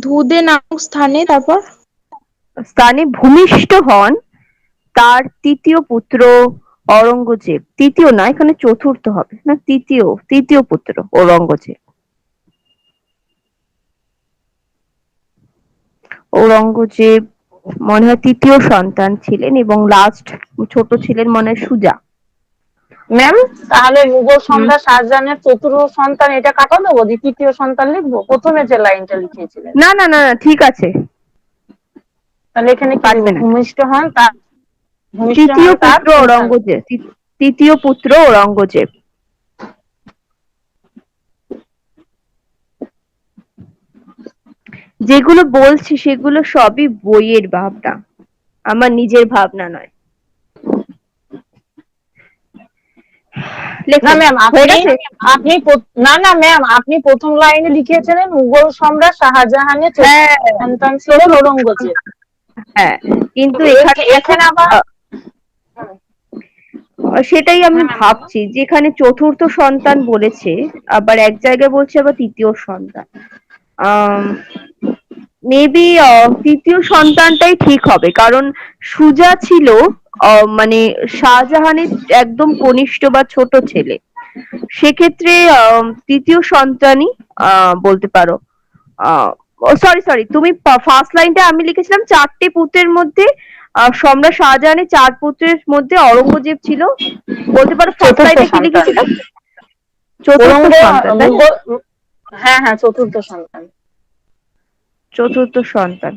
ধুদে নামক স্থানে, তারপর স্থানে ভূমিষ্ঠ হন তার তৃতীয় পুত্র ঔরঙ্গজেব। তৃতীয় না, এখানে চতুর্থ হবে না, তৃতীয় তৃতীয় পুত্র ঔরঙ্গজেব। ঔরঙ্গজেব মনে হয় তৃতীয় সন্তান ছিলেন এবং লাস্ট ছোট ছিলেন মনে হয় সুজা। ম্যাম, তাহলে মুঘল সম্রাট শাহজাহানের চতুর্থ সন্তান এটা কাটা দেবো, তৃতীয় সন্তান লিখবো? প্রথমে যে লাইনটা লিখিয়েছিলেন। না না না না, ঠিক আছে, তাহলে এখানে কি কাটবে লিখবো? না। ভূমিষ্ঠ হন তার তৃতীয় পুত্র সন্তান। ঔরঙ্গজেব, তৃতীয় পুত্র ঔরঙ্গজেব। যেগুলো বলছি সেগুলো সবই বইয়ের ভাবনা, আমার নিজের ভাবনা নয়। না ম্যাম, হয়ে গেছে? না না ম্যাম, আপনি প্রথম লাইনে লিখিয়েছিলেন মুঘল সম্রাট শাহজাহানের চতুর্থ হ্যাঁ সন্তান ছিলেন ঔরঙ্গজেব। হ্যাঁ, কিন্তু এখানে আবার সেটাই আমি ভাবছি, যেখানে চতুর্থ সন্তান বলেছে, আবার এক জায়গায় বলছে আবার তৃতীয় সন্তান। মেবি তৃতীয় সন্তানটাই ঠিক হবে, কারণ সুজা ছিল মানে শাহজাহানের একদম কনিষ্ঠ বা ছোট ছেলে। সেক্ষেত্রে তৃতীয় সন্তানই বলতে পারো। সরি সরি, তুমি ফার্স্ট লাইনটা আমি লিখেছিলাম 4টে পুত্রের মধ্যে সম্রাট শাহজাহানের 4 পুত্রের মধ্যে ঔরঙ্গজেব ছিল, বলতে পারো ফার্স্ট চতুর্থ লাইনটা কি সন্তান। লিখেছিলাম? চতুর্থ সন্তান, তাই না? হ্যাঁ হ্যাঁ, চতুর্থ সন্তান। চতুর্থ সন্তান,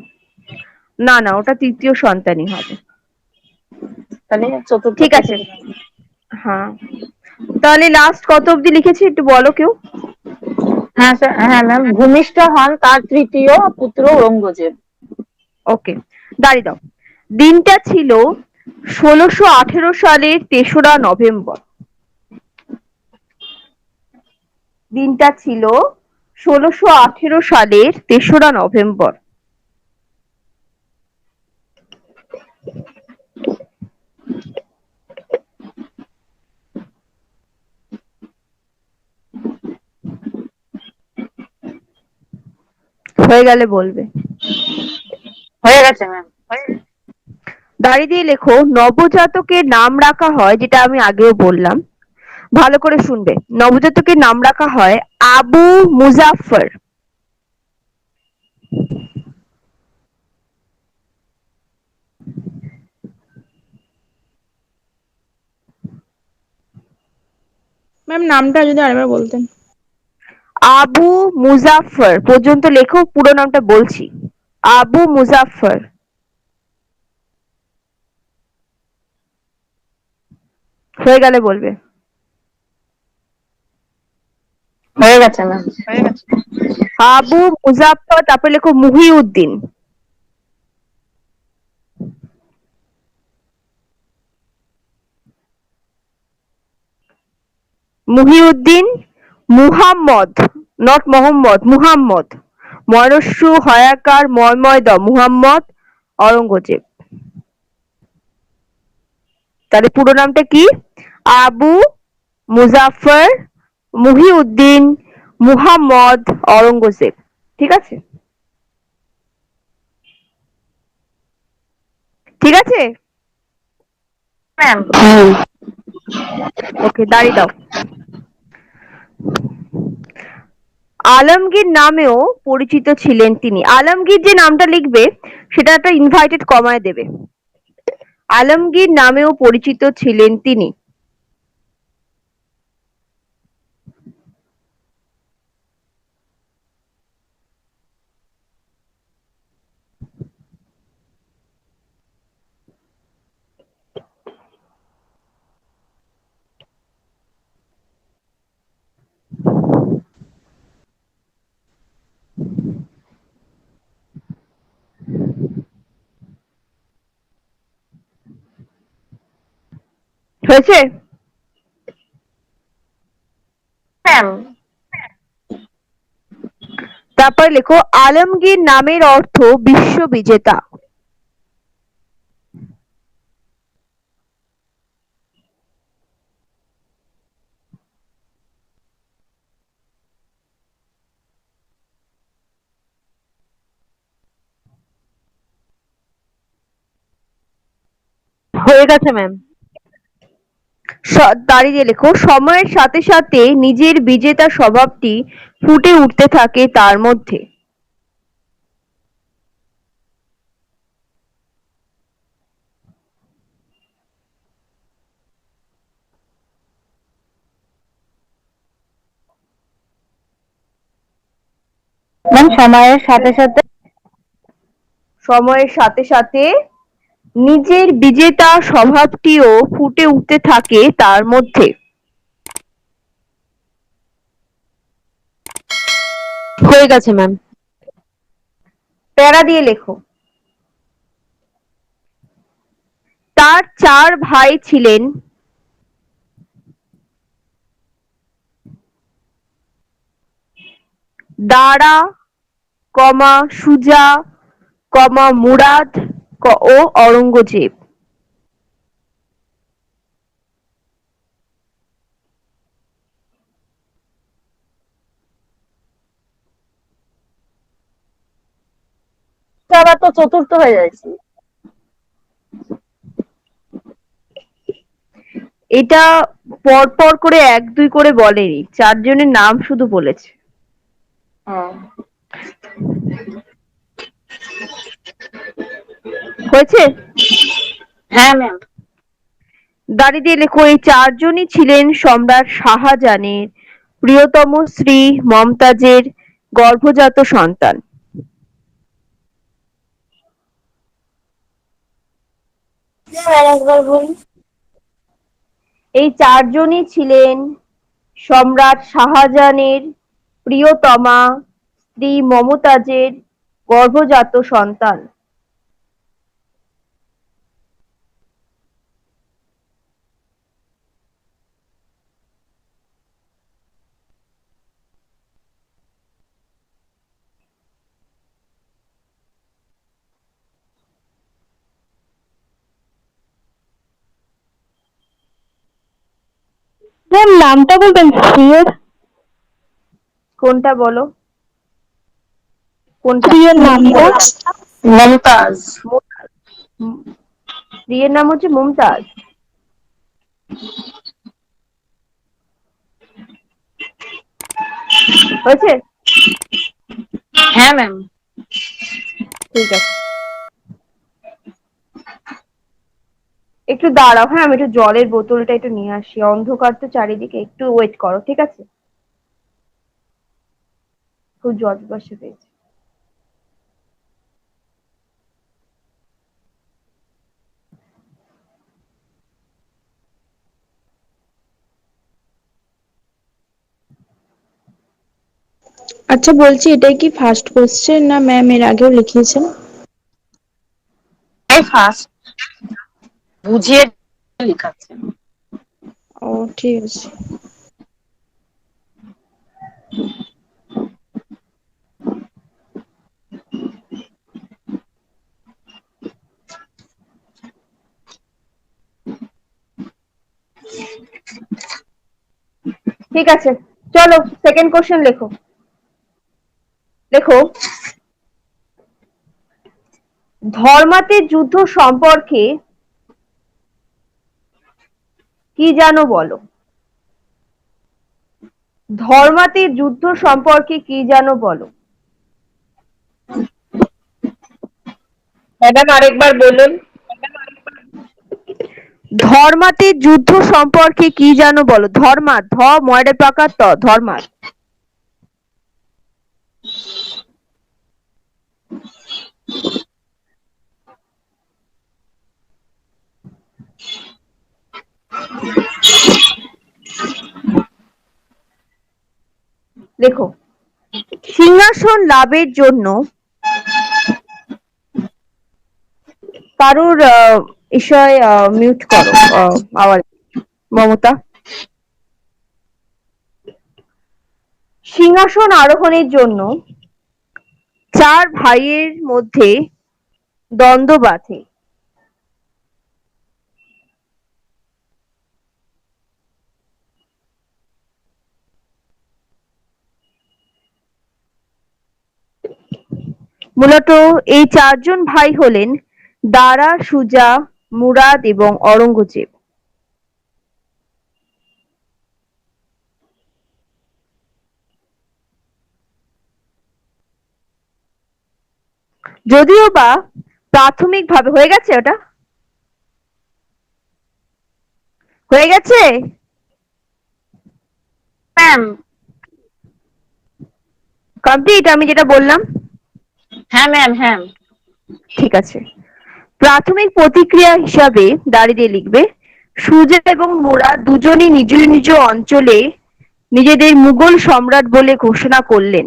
না না, ওটা তৃতীয় সন্তানই হবে। তাহলে চতুর্থ ঠিক আছে, হ্যাঁ। তাহলে লাস্ট কত অবধি লিখেছি একটু বলো কেউ? হ্যাঁ স্যার, হ্যাঁ ম্যাম, ভূমিষ্ঠ হন তার তৃতীয় পুত্র ঔরঙ্গজেব। ওকে, দাঁড়িয়ে দাও। দিনটা ছিল 1618 সালের 3রা নভেম্বর। দিনটা ছিল 1618 সালের 3রা নভেম্বর। হয়ে গেলে বলবে। হয়ে গেছে ম্যাম। দাড়ি দিয়ে লেখো নবজাতকের নাম রাখা হয়, যেটা আমি আগেও বললাম, ভালো করে শুনবে। নবজাতকের নাম রাখা হয় আবু মুজাফফর। ম্যাম নামটা যদি আরেকবার বলতেন। আবু মুজাফফর পর্যন্ত লেখো, পুরো নামটা বলছি। আবু মুজাফফর। হয়ে গেলে বলবে। হয়ে গেছে ম্যাম। আবু মুজাফফর, তারপর লেখো মুহিউদ্দিন। মুহিউদ্দিন মুহাম্মদ, নট মোহাম্মদ, মুহাম্মদ। ময়রস্যু হয়াকার ময়ময় দ, মুহাম্মদ অরঙ্গজেব। তাহলে পুরো নামটা কি? আবু মুজাফফর মুহিউদ্দিন মুহাম্মদ অরঙ্গজেব। ঠিক আছে? ঠিক আছে? ম্যাম। ওকে, দাঁড়িয়ে দাও। আলমগীর নামেও পরিচিত ছিলেন তিনি। আলমগীর যে নামটা লিখবে সেটা একটা ইনভার্টেড কমায় দেবে। আলমগীর নামেও পরিচিত ছিলেন তিনি। হয়েছে? ম্যাম। তারপর লেখো আলমগীর নামের অর্থ বিশ্ববিজেতা। হয়ে গেছে ম্যাম। দাঁড়িয়ে লেখো সময়ের সাথে সাথে নিজের বিজেতা স্বভাবটি ফুটে উঠতে থাকে তার মধ্যে। ম্যাম সময়ের সাথে সাথে। সময়ের সাথে সাথে নিজের বিজেতা স্বভাবটিও ফুটে উঠতে থাকে তার মধ্যে। হয়ে গেছে ম্যাম। প্যারা দিয়ে লেখো তার 4 ভাই ছিলেন। দারা, সুজা, মুরাদ ও অরঙ্গজেব। আবার তো চতুর্থ হয়ে যাচ্ছে। এটা পর পর করে 1 2 করে বলেনি, 4 জনের নাম শুধু বলেছে। হয়েছে? হ্যাঁ ম্যাম। দাঁড়িয়ে দিয়ে লেখো এই 4 জনই ছিলেন সম্রাট শাহজাহানের প্রিয়তম স্ত্রী মমতাজের গর্ভজাত সন্তান। আরেকবার বলুন। এই 4 জনই ছিলেন সম্রাট শাহজাহানের প্রিয়তমা স্ত্রী মমতাজের গর্ভজাত সন্তান। ম্যাম নামটা বলবেন সৈয়দ। কোনটা বলো? কোনটা? প্রিয়ের নামটা? মমতাজ। হুম, স্ত্রীর নাম হচ্ছে মুমতাজ। হয়েছে? হ্যাঁ ম্যাম। ঠিক আছে, একটু দাঁড়াও, হ্যাঁ আমি একটু জলের বোতলটা একটু নিয়ে আসি, অন্ধকার তো চারিদিকে, একটু ওয়েট করো, ঠিক আছে? খুব জল পিপাসা পেয়েছে। আচ্ছা বলছি, এটাই কি ফার্স্ট কোশ্চেন না ম্যাম এর আগেও লিখিয়েছেন? এই ফার্স্ট বুঝিয়ে লেখাচ্ছে। ও ঠিক আছে। ঠিক আছে, চলো সেকেন্ড কোশ্চেন লেখো। লেখো, ধর্মাতের যুদ্ধ সম্পর্কে কি জানো বলো। ধর্মাতের যুদ্ধ সম্পর্কে কি জানো বলো। ম্যাডাম আরেকবার বলুন। ধর্মাতের যুদ্ধ সম্পর্কে কি জানো বলো। ধর্মাত, ধ ময়ডা পাকার ত, ধর্মাত। লেখো, সিংহাসন লাভের জন্য কারুর বিষয় মিউট করো আওয়াজ। মমতা, সিংহাসন আরোহণের জন্য চার ভাইয়ের মধ্যে দ্বন্দ্ব বাধে। মূলত এই চারজন ভাই হলেন দারা, সুজা, মুরাদ এবং অরঙ্গজেব। যদিও বা প্রাথমিকভাবে হয়ে গেছে, ওটা হয়ে গেছে। ম্যাম। কমপ্লিট আমি যেটা বললাম। হ্যাঁ ম্যাম, হ্যাঁ। ঠিক আছে, প্রাথমিক প্রতিক্রিয়া হিসাবে দাঁড়িয়ে লিখবে, সুজা এবং মুরাদ দুজনই নিজ নিজ অঞ্চলে নিজেদের মুঘল সম্রাট বলে ঘোষণা করলেন।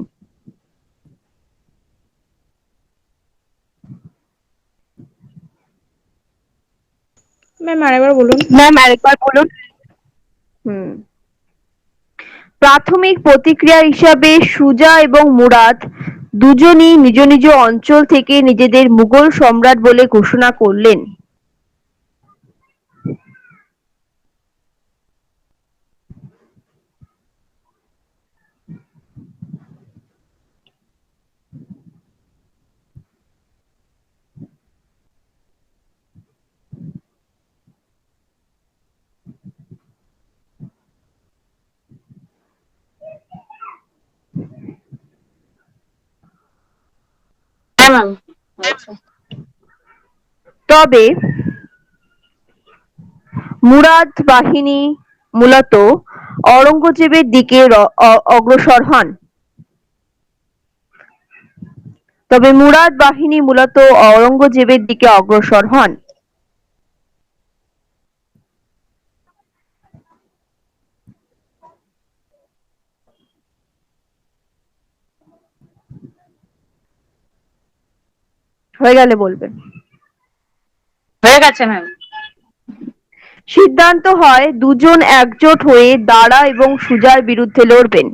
ম্যাম আরেকবার বলুন। ম্যাম আরেকবার বলুন। হুম, প্রাথমিক প্রতিক্রিয়া হিসাবে সুজা এবং মুরাদ দুজনই নিজ নিজ অঞ্চল থেকে নিজেদের মুঘল সম্রাট বলে ঘোষণা করলেন। হ্যাঁ ম্যাম। তবে মুরাদ বাহিনী মূলত অরঙ্গজেবের দিকে অগ্রসর হন। তবে মুরাদ বাহিনী মূলত অরঙ্গজেবের দিকে অগ্রসর হন। হয়ে গেলে বলবেন। হয়ে গেছে ম্যাম। সিদ্ধান্ত হয় দুজন একজোট হয়ে দারা এবং সুজার বিরুদ্ধে লড়বেন।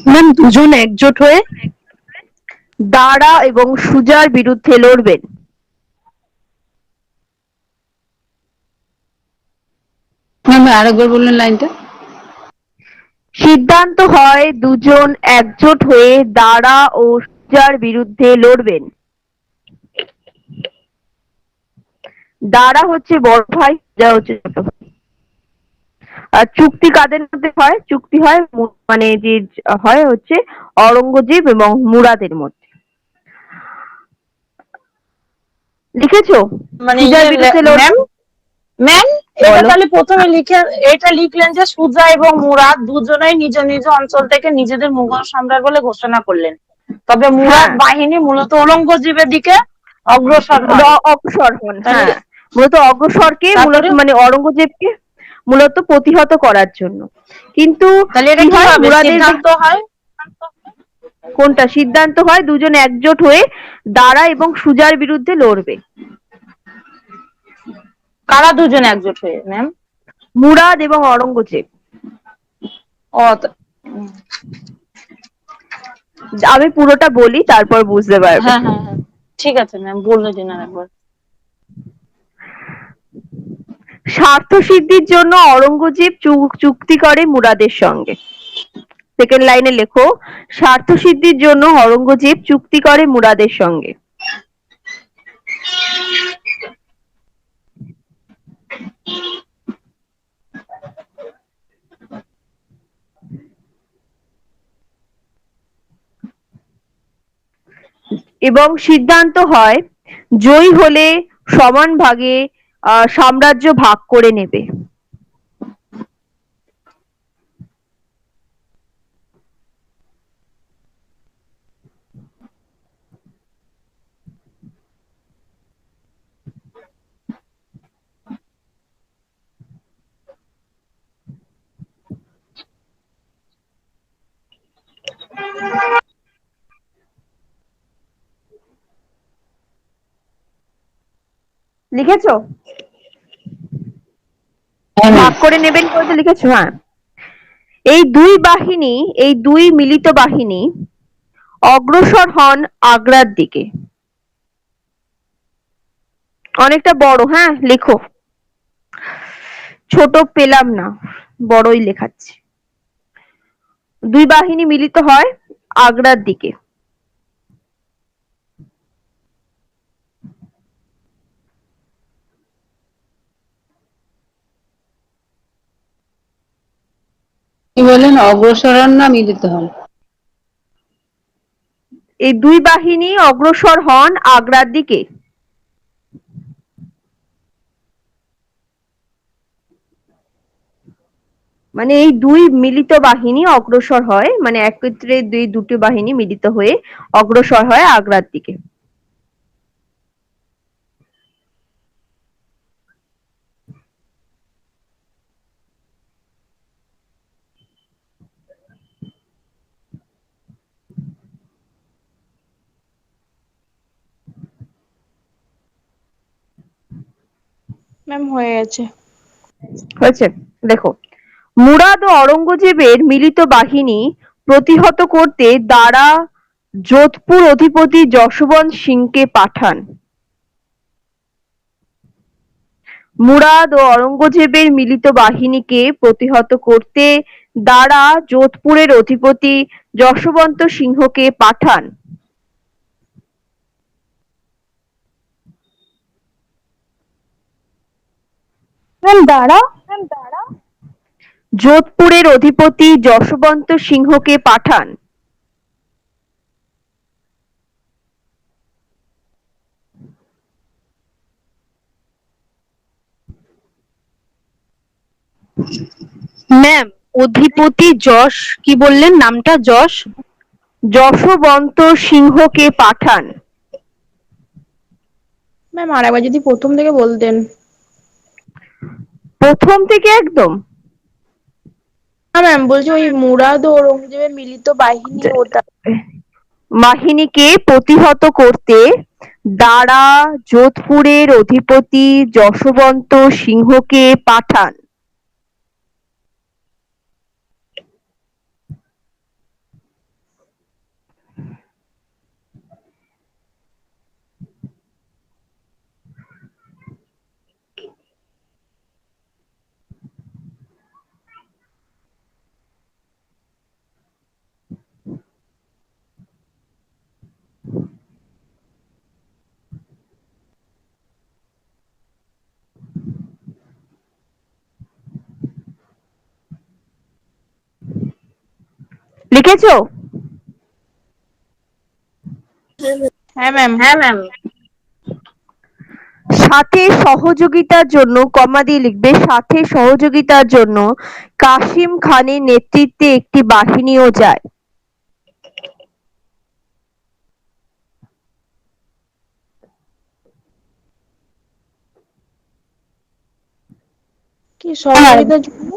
ম্যাম দুজন একজোট হয়ে দারা এবং সুজার বিরুদ্ধে লড়বেন। ম্যাম আরেকবার বললেন লাইনটা। সিদ্ধান্ত হয় দুজন একজোট হয়ে দারা ও সুজার বিরুদ্ধে লড়বেন। দারা হচ্ছে বড় ভাই, সুজা হচ্ছে ছোট ভাই। আর চুক্তি কাদের মধ্যে হয়? চুক্তি হয় মানে যে হয় হচ্ছে অরঙ্গজেব এবং মুরাদের মধ্যে। লিখেছো? মানে সুজার বিরুদ্ধে লড়বে। ম্যাম, ম্যাম এটা বলো। তাহলে প্রথমে এটা লিখলেন যে সুজা এবং মুরাদ দুজনেই নিজ নিজ অঞ্চল থেকে নিজেদের মুঘল সম্রাট বলে ঘোষণা করলেন। তবে মুরাদ হ্যাঁ, বাহিনী মূলত ঔরঙ্গজেবের দিকে অগ্রসর হয়। অগ্রসর হন। তাহলে হ্যাঁ, মূলত অগ্রসরকে মূলত তারপরে মানে অরঙ্গজেবকে মূলত প্রতিহত করার জন্য। কিন্তু তাহলে এটা কি হয় কিভাবে মুরাদের সিদ্ধান্ত হয়? কোনটা সিদ্ধান্ত হয় দুজন একজোট হয়ে দারা এবং সুজার বিরুদ্ধে লড়বে। কারা দুজন একজোট হয়ে ম্যাম? মুরাদ এবং অরঙ্গজেব। ও উম, আমি পুরোটা বলি, তারপর বুঝতে পারবে। হ্যাঁ হ্যাঁ হ্যাঁ, ঠিক আছে ম্যাম, বলে দিন আর একবার। স্বার্থ সিদ্ধির জন্য অরঙ্গজেব চুক্তি করে মুরাদের সঙ্গে। সেকেন্ড লাইনে লেখো, স্বার্থ সিদ্ধির জন্য অরঙ্গজেব চুক্তি করে মুরাদের সঙ্গে। এবং সিদ্ধান্ত হয় জয়ী হলে সমান ভাগে সাম্রাজ্য ভাগ করে নেবে। লিখেছো? ভাগ করে নেবেন বলতে লিখেছো? হ্যাঁ। এই দুই মিলিত বাহিনী অগ্রসর হন আগ্রার দিকে। অনেকটা বড়, হ্যাঁ লেখো। ছোট পেলাম না, বড়ই লেখাচ্ছি। দুই বাহিনী মিলিত হয় আগ্রার দিকে। কি বলেন, অগ্রসর হন না মিলিত হন? এই দুই বাহিনী অগ্রসর হন আগ্রার দিকে। মানে এই দুই মিলিত বাহিনী অগ্রসর হয়, মানে একত্রে দুটি বাহিনী মিলিত হয়ে অগ্রসর হয় আগ্রার দিকে। ম্যাম হয়ে গেছে। হয়েছে? দেখো, মুরাদ ও অরঙ্গজেবের মিলিত বাহিনী প্রতিহত করতে দারা যোধপুর অধিপতি যশবন্ত সিংকে পাঠান। মুরাদ ও অরঙ্গজেবের মিলিত বাহিনীকে প্রতিহত করতে দারা যোধপুরের অধিপতি যশবন্ত সিংহকে পাঠান। দাঁড়া। যোধপুরের অধিপতি যশবন্ত সিংহকে পাঠান। ম্যাম, অধিপতি যশ কি বললেন নামটা? যশ যশবন্ত সিংহকে পাঠান। ম্যাম আরেকবার যদি প্রথম থেকে বলতেন। প্রথম থেকে একদম। হ্যাঁ ম্যাম, বলছি ওই মুরাদ ও ঔরঙ্গজেবের মিলিত বাহিনী ওটা। বাহিনীকে প্রতিহত করতে দারা যোধপুরের অধিপতি যশবন্ত সিংহকে পাঠান। লিখেছো? হ্যাঁ ম্যাম। হ্যাঁ ম্যাম। সাথে সহযোগিতার জন্য কমা দিয়ে লিখবে, সাথে সহযোগিতার জন্য কাসিম খানের নেতৃত্বে একটি বাহিনীও যায়। কি সহযোগিতার জন্য?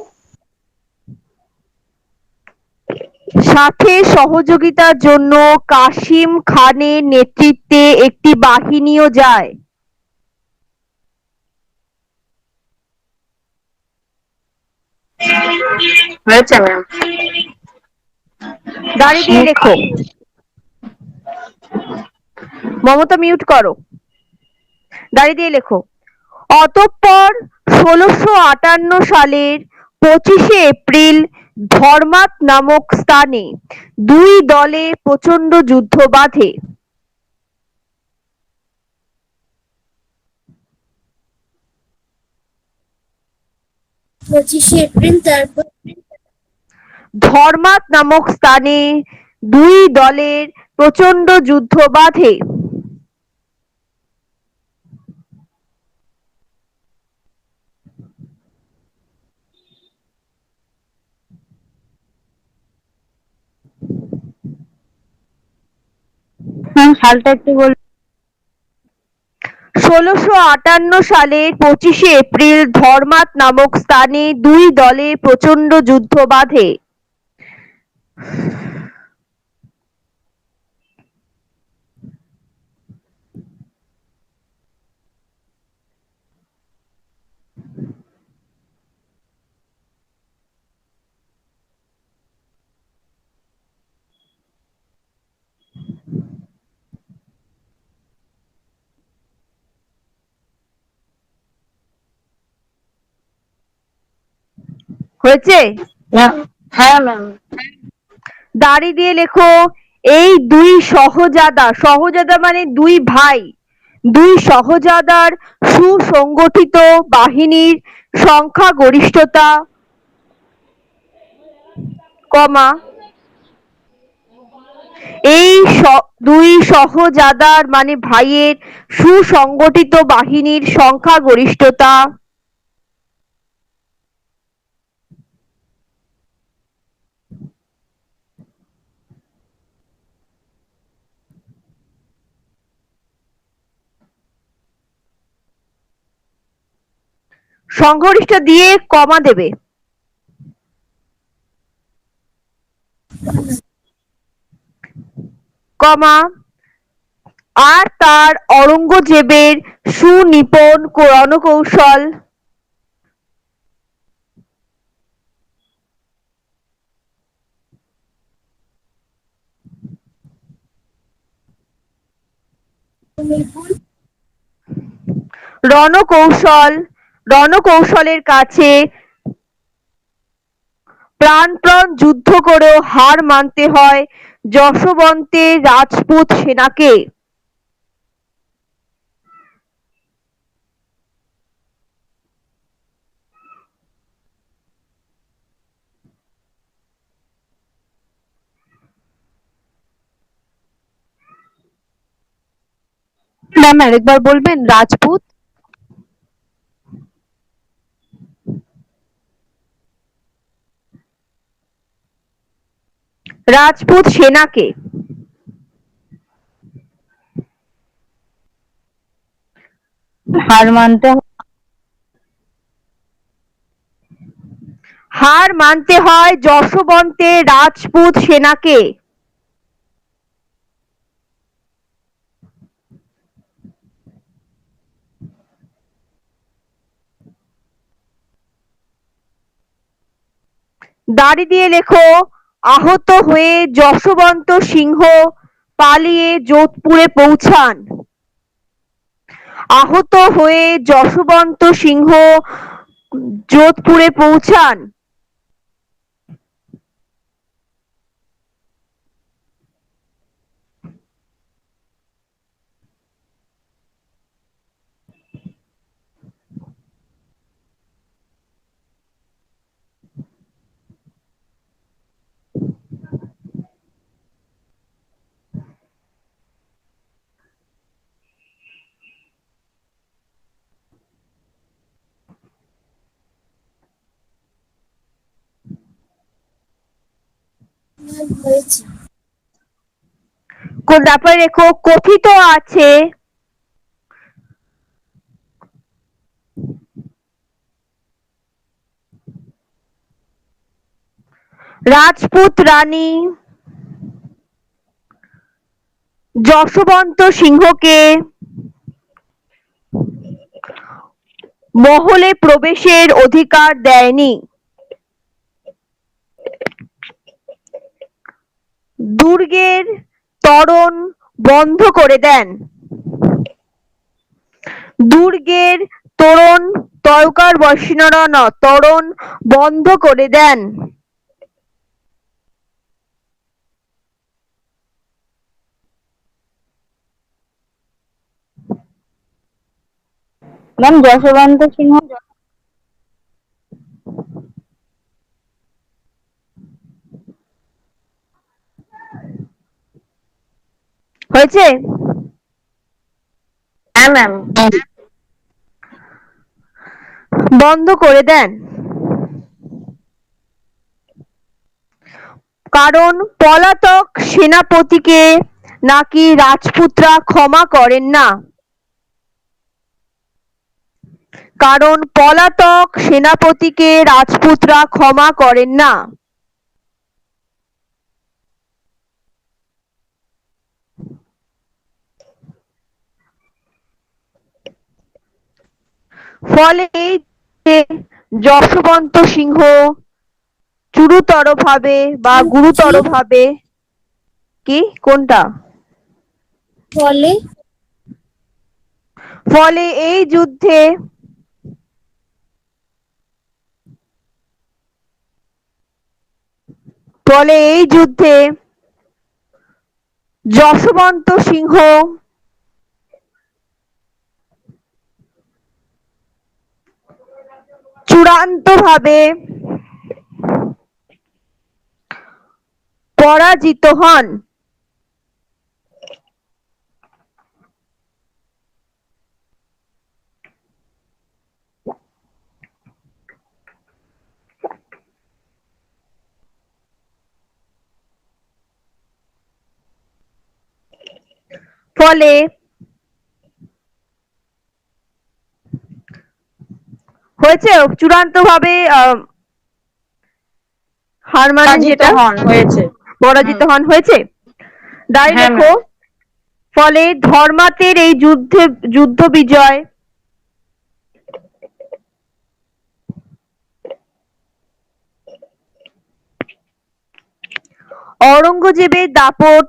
সাথে সহযোগিতার জন্য কাসিম খানের নেতৃত্বে একটি বাহিনীও যায়। হয়েছে ম্যাম। দাড়ি দিয়ে লেখো। মমতা মিউট করো। দাড়ি দিয়ে লেখো। অতঃপর ১৬৫৮ সালের ২৫শে এপ্রিল ধর্মাত নামক স্থানে দুই দলে প্রচণ্ড যুদ্ধ বাধে। 25শে এপ্রিল, তারপর ধর্মাত নামক স্থানে দুই দলের প্রচণ্ড যুদ্ধ বাধে। সালটা একটু বল। ১৬৫৮ সালের ২৫শে এপ্রিল ধর্মাত নামক স্থানে দুই দলের প্রচণ্ড যুদ্ধ বাধে। হয়েছে? হ্যাঁ ম্যাম। দাড়ি দিয়ে লেখো। এই দুই সহজাদা, সহজাদা মানে দুই ভাই, দুই সহজাদার সুসংগঠিত বাহিনীর সংখ্যাগরিষ্ঠতা, কমা এই দুই সহজাদার মানে ভাইয়ের সুসংগঠিত বাহিনীর সংখ্যাগরিষ্ঠতা, সংখ্যাগরিষ্ঠ দিয়ে কমা দেবে। কমা আর তার অরঙ্গজেবের সুনিপুণ রণকৌশল, রণকৌশলের কাছে প্রাণপণ যুদ্ধ করেও হার মানতে হয় যশোবন্তের রাজপুত সেনাকে। ম্যাম আরেকবার বলবেন? রাজপুত রাজপুত সেনাকে। হার মানতে হার মানতে হয় যশোবন্তের রাজপুত সেনাকে। দাড়ি দিয়ে লেখো। আহত হয়ে যশোবন্ত সিংহ পালিয়ে যোধপুরে পৌঁছান। আহত হয়ে যশোবন্ত সিংহ যোধপুরে পৌঁছান। হয়েছে। তারপরে লেখো কথিত আছে রাজপুত রানী যশবন্ত সিংহকে মহলে প্রবেশের অধিকার দেয়নি। দুর্গের তোরণ বন্ধ করে দেন। দুর্গের তোরণ তোরণ বন্ধ করে দেন। ম্যাম যশবন্ত সিংহ হয়েছে? হ্যাঁ ম্যাম। বন্ধ করে দেন কারণ পলাতক সেনাপতিকে নাকি রাজপুতরা ক্ষমা করেন না। কারণ পলাতক সেনাপতিকে রাজপুতরা ক্ষমা করেন না। ফলে যে যশবন্ত সিংহ গুরুতরভাবে কি কোনটা? ফলে ফলে এই যুদ্ধে যশবন্ত সিংহ চূড়ান্তভাবে পরাজিত হন। ফলে হয়েছে চূড়ান্তভাবে হার মানেন পরাজিত যেটা হন হয়েছে। পরাজিত হন হয়েছে। দাঁড়িয়ে হ্যাঁ, লেখো ফলে ধর্মাতের এই যুদ্ধ বিজয় অরঙ্গজেবের দাপট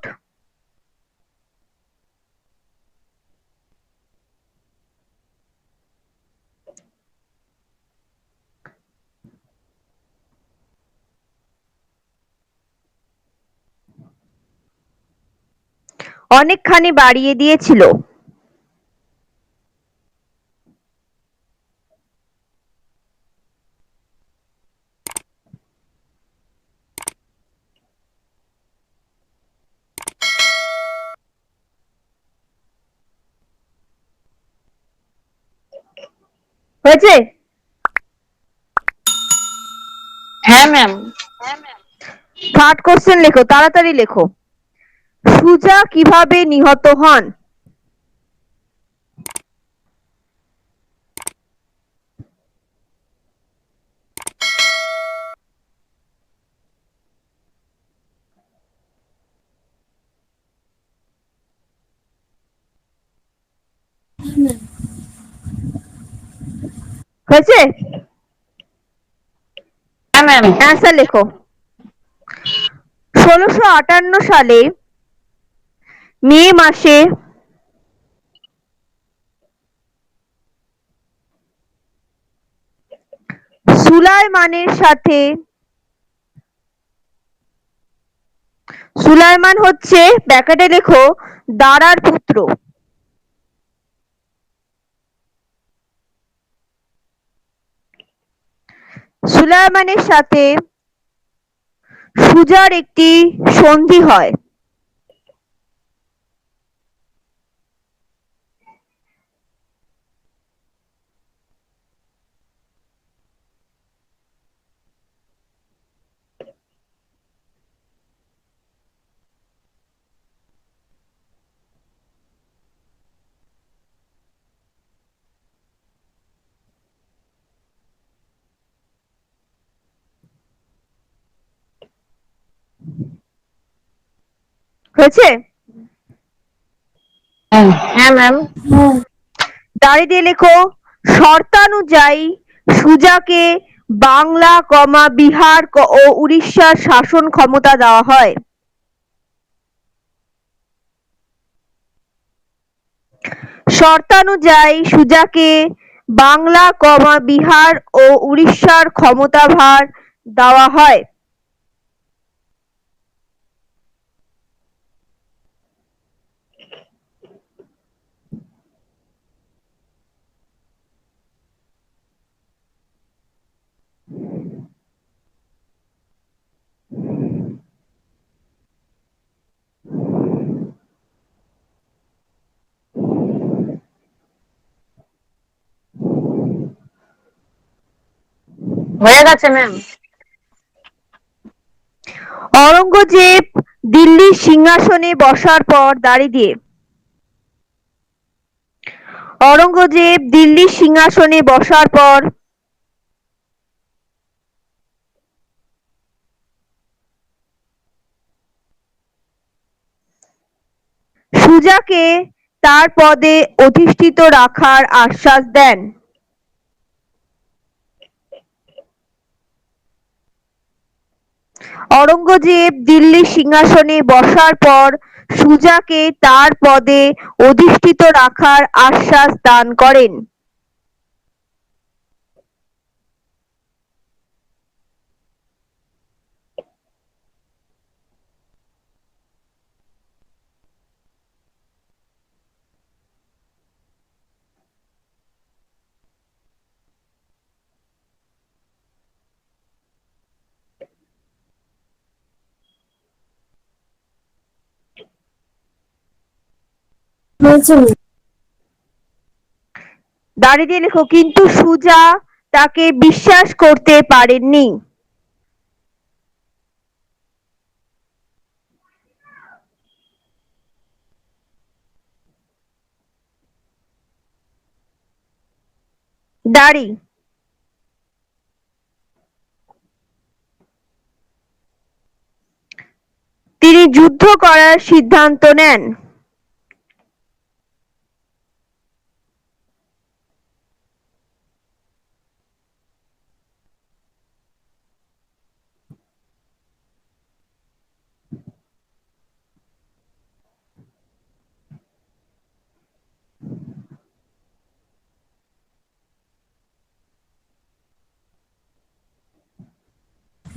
অনেকখানি বাড়িয়ে দিয়েছিল। হয়েছে? হ্যাঁ ম্যাম। থার্ড কোশ্চেন লেখো, তাড়াতাড়ি লেখো। সুজা কিভাবে নিহত হন? হয়েছে? হ্যাঁ ম্যাম। অ্যান্সার লেখো। ১৬৫৮ সালে মে মাসে সুলাইমান হচ্ছে ব্যাকেটে লেখো দারার পুত্র। সুলাইমানের সাথে সুজার একটি সন্ধি হয়। হয়েছে? হ্যাঁ। হ্যাঁ ম্যাম। হ্যাঁ। দাঁড়িয়ে দিয়ে লেখো শর্তানুযায়ী সুজাকে বাংলা, বিহার ও উড়িষ্যার শাসন ক্ষমতা দেওয়া হয়। শর্তানুযায়ী সুজাকে বাংলা, বিহার ও উড়িষ্যার ক্ষমতাভার দেওয়া হয়। হয়ে গেছে ম্যাম। অরঙ্গজেব দিল্লির সিংহাসনে বসার পর দাঁড়িয়ে দিয়ে অরঙ্গজেব দিল্লির সিংহাসনে বসার পর সুজাকে তার পদে অধিষ্ঠিত রাখার আশ্বাস দেন। অরঙ্গজেব দিল্লির সিংহাসনে বসার পর সুজাকে তার পদে অধিষ্ঠিত রাখার আশ্বাস দান করেন। হয়েছে ম্যাম। দাঁড়িয়ে দিয়ে লেখো কিন্তু সুজা তাকে বিশ্বাস করতে পারেননি। দাঁড়ি তিনি যুদ্ধ করার সিদ্ধান্ত নেন।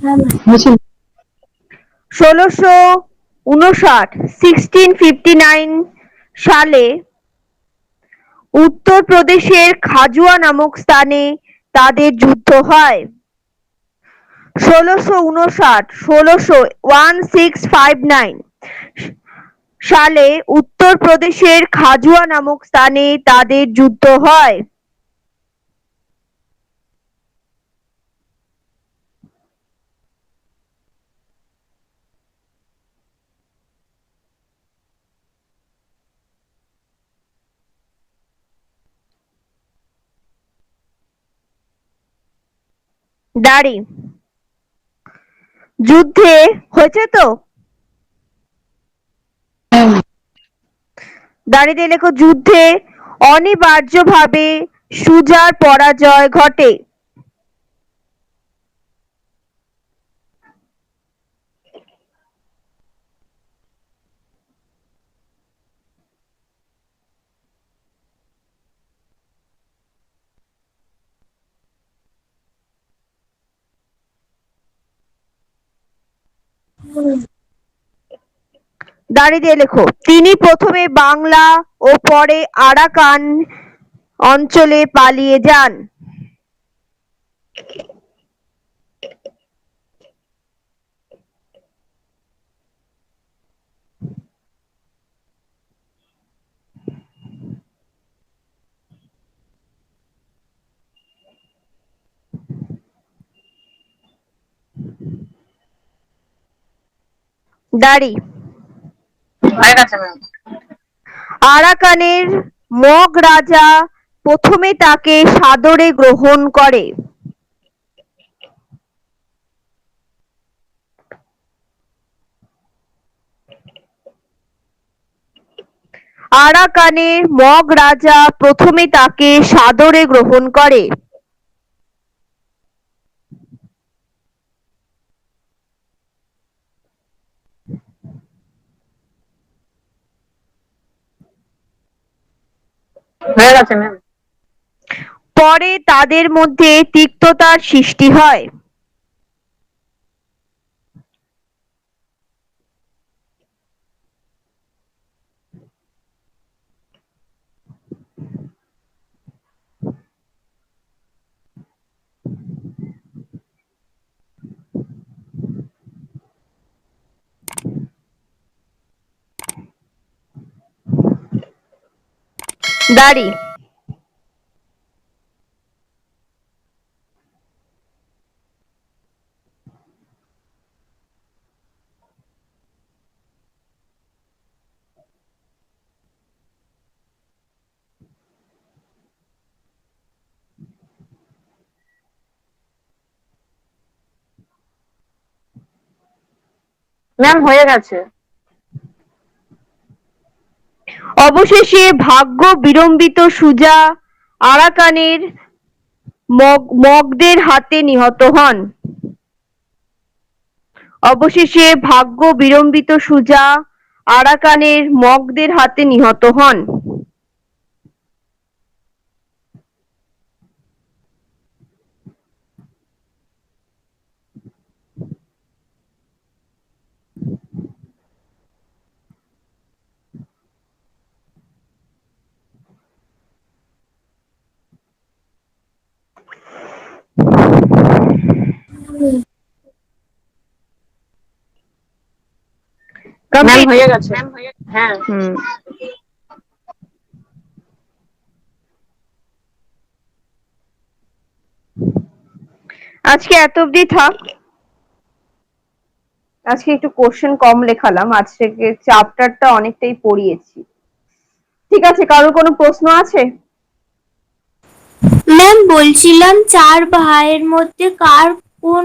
হ্যাঁ ম্যাম। হয়েছে। 1659 সালে উত্তরপ্রদেশের খাজুয়া নামক স্থানে তাদের যুদ্ধ হয়। 1659 সালে উত্তরপ্রদেশের খাজুয়া নামক স্থানে তাদের যুদ্ধ হয়। দাঁড়ি যুদ্ধে হয়েছে তো? হ্যাঁ। দাঁড়িয়ে দিয়ে লেখো যুদ্ধে অনিবার্যভাবে সুজার পরাজয় ঘটে। দাঁড়িয়ে দিয়ে লেখো তিনি প্রথমে বাংলা ও পরে আরাকান অঞ্চলে পালিয়ে যান। দাঁড়ি হয়ে গেছে ম্যাম। আরাকানের মগ রাজা প্রথমে তাকে সাদরে গ্রহণ করে। আরাকানের মগ রাজা প্রথমে তাকে সাদরে গ্রহণ করে? হয়ে গেছে ম্যাম। পরে তাদের মধ্যে তিক্ততার সৃষ্টি হয়? দাড়ি। ম্যাম হয়ে গেছে। অবশেষে ভাগ্য বিড়ম্বিত সুজা আরাকানের মগদের হাতে নিহত হন। অবশেষে ভাগ্য বিড়ম্বিত সুজা আরাকানের মগদের হাতে নিহত হন। Ma'am Complete? হয়ে গেছে। হ্যাঁ। আজকে এত অব্দি থাক। আজকে একটু কোশ্চেন কম লেখালাম, আজকে চ্যাপ্টারটা অনেকটাই পড়িয়েছি। ঠিক আছে, কারোর কোনো প্রশ্ন আছে? ম্যাম বলছিলাম 4 ভাইয়ের মধ্যে কার কোন কোন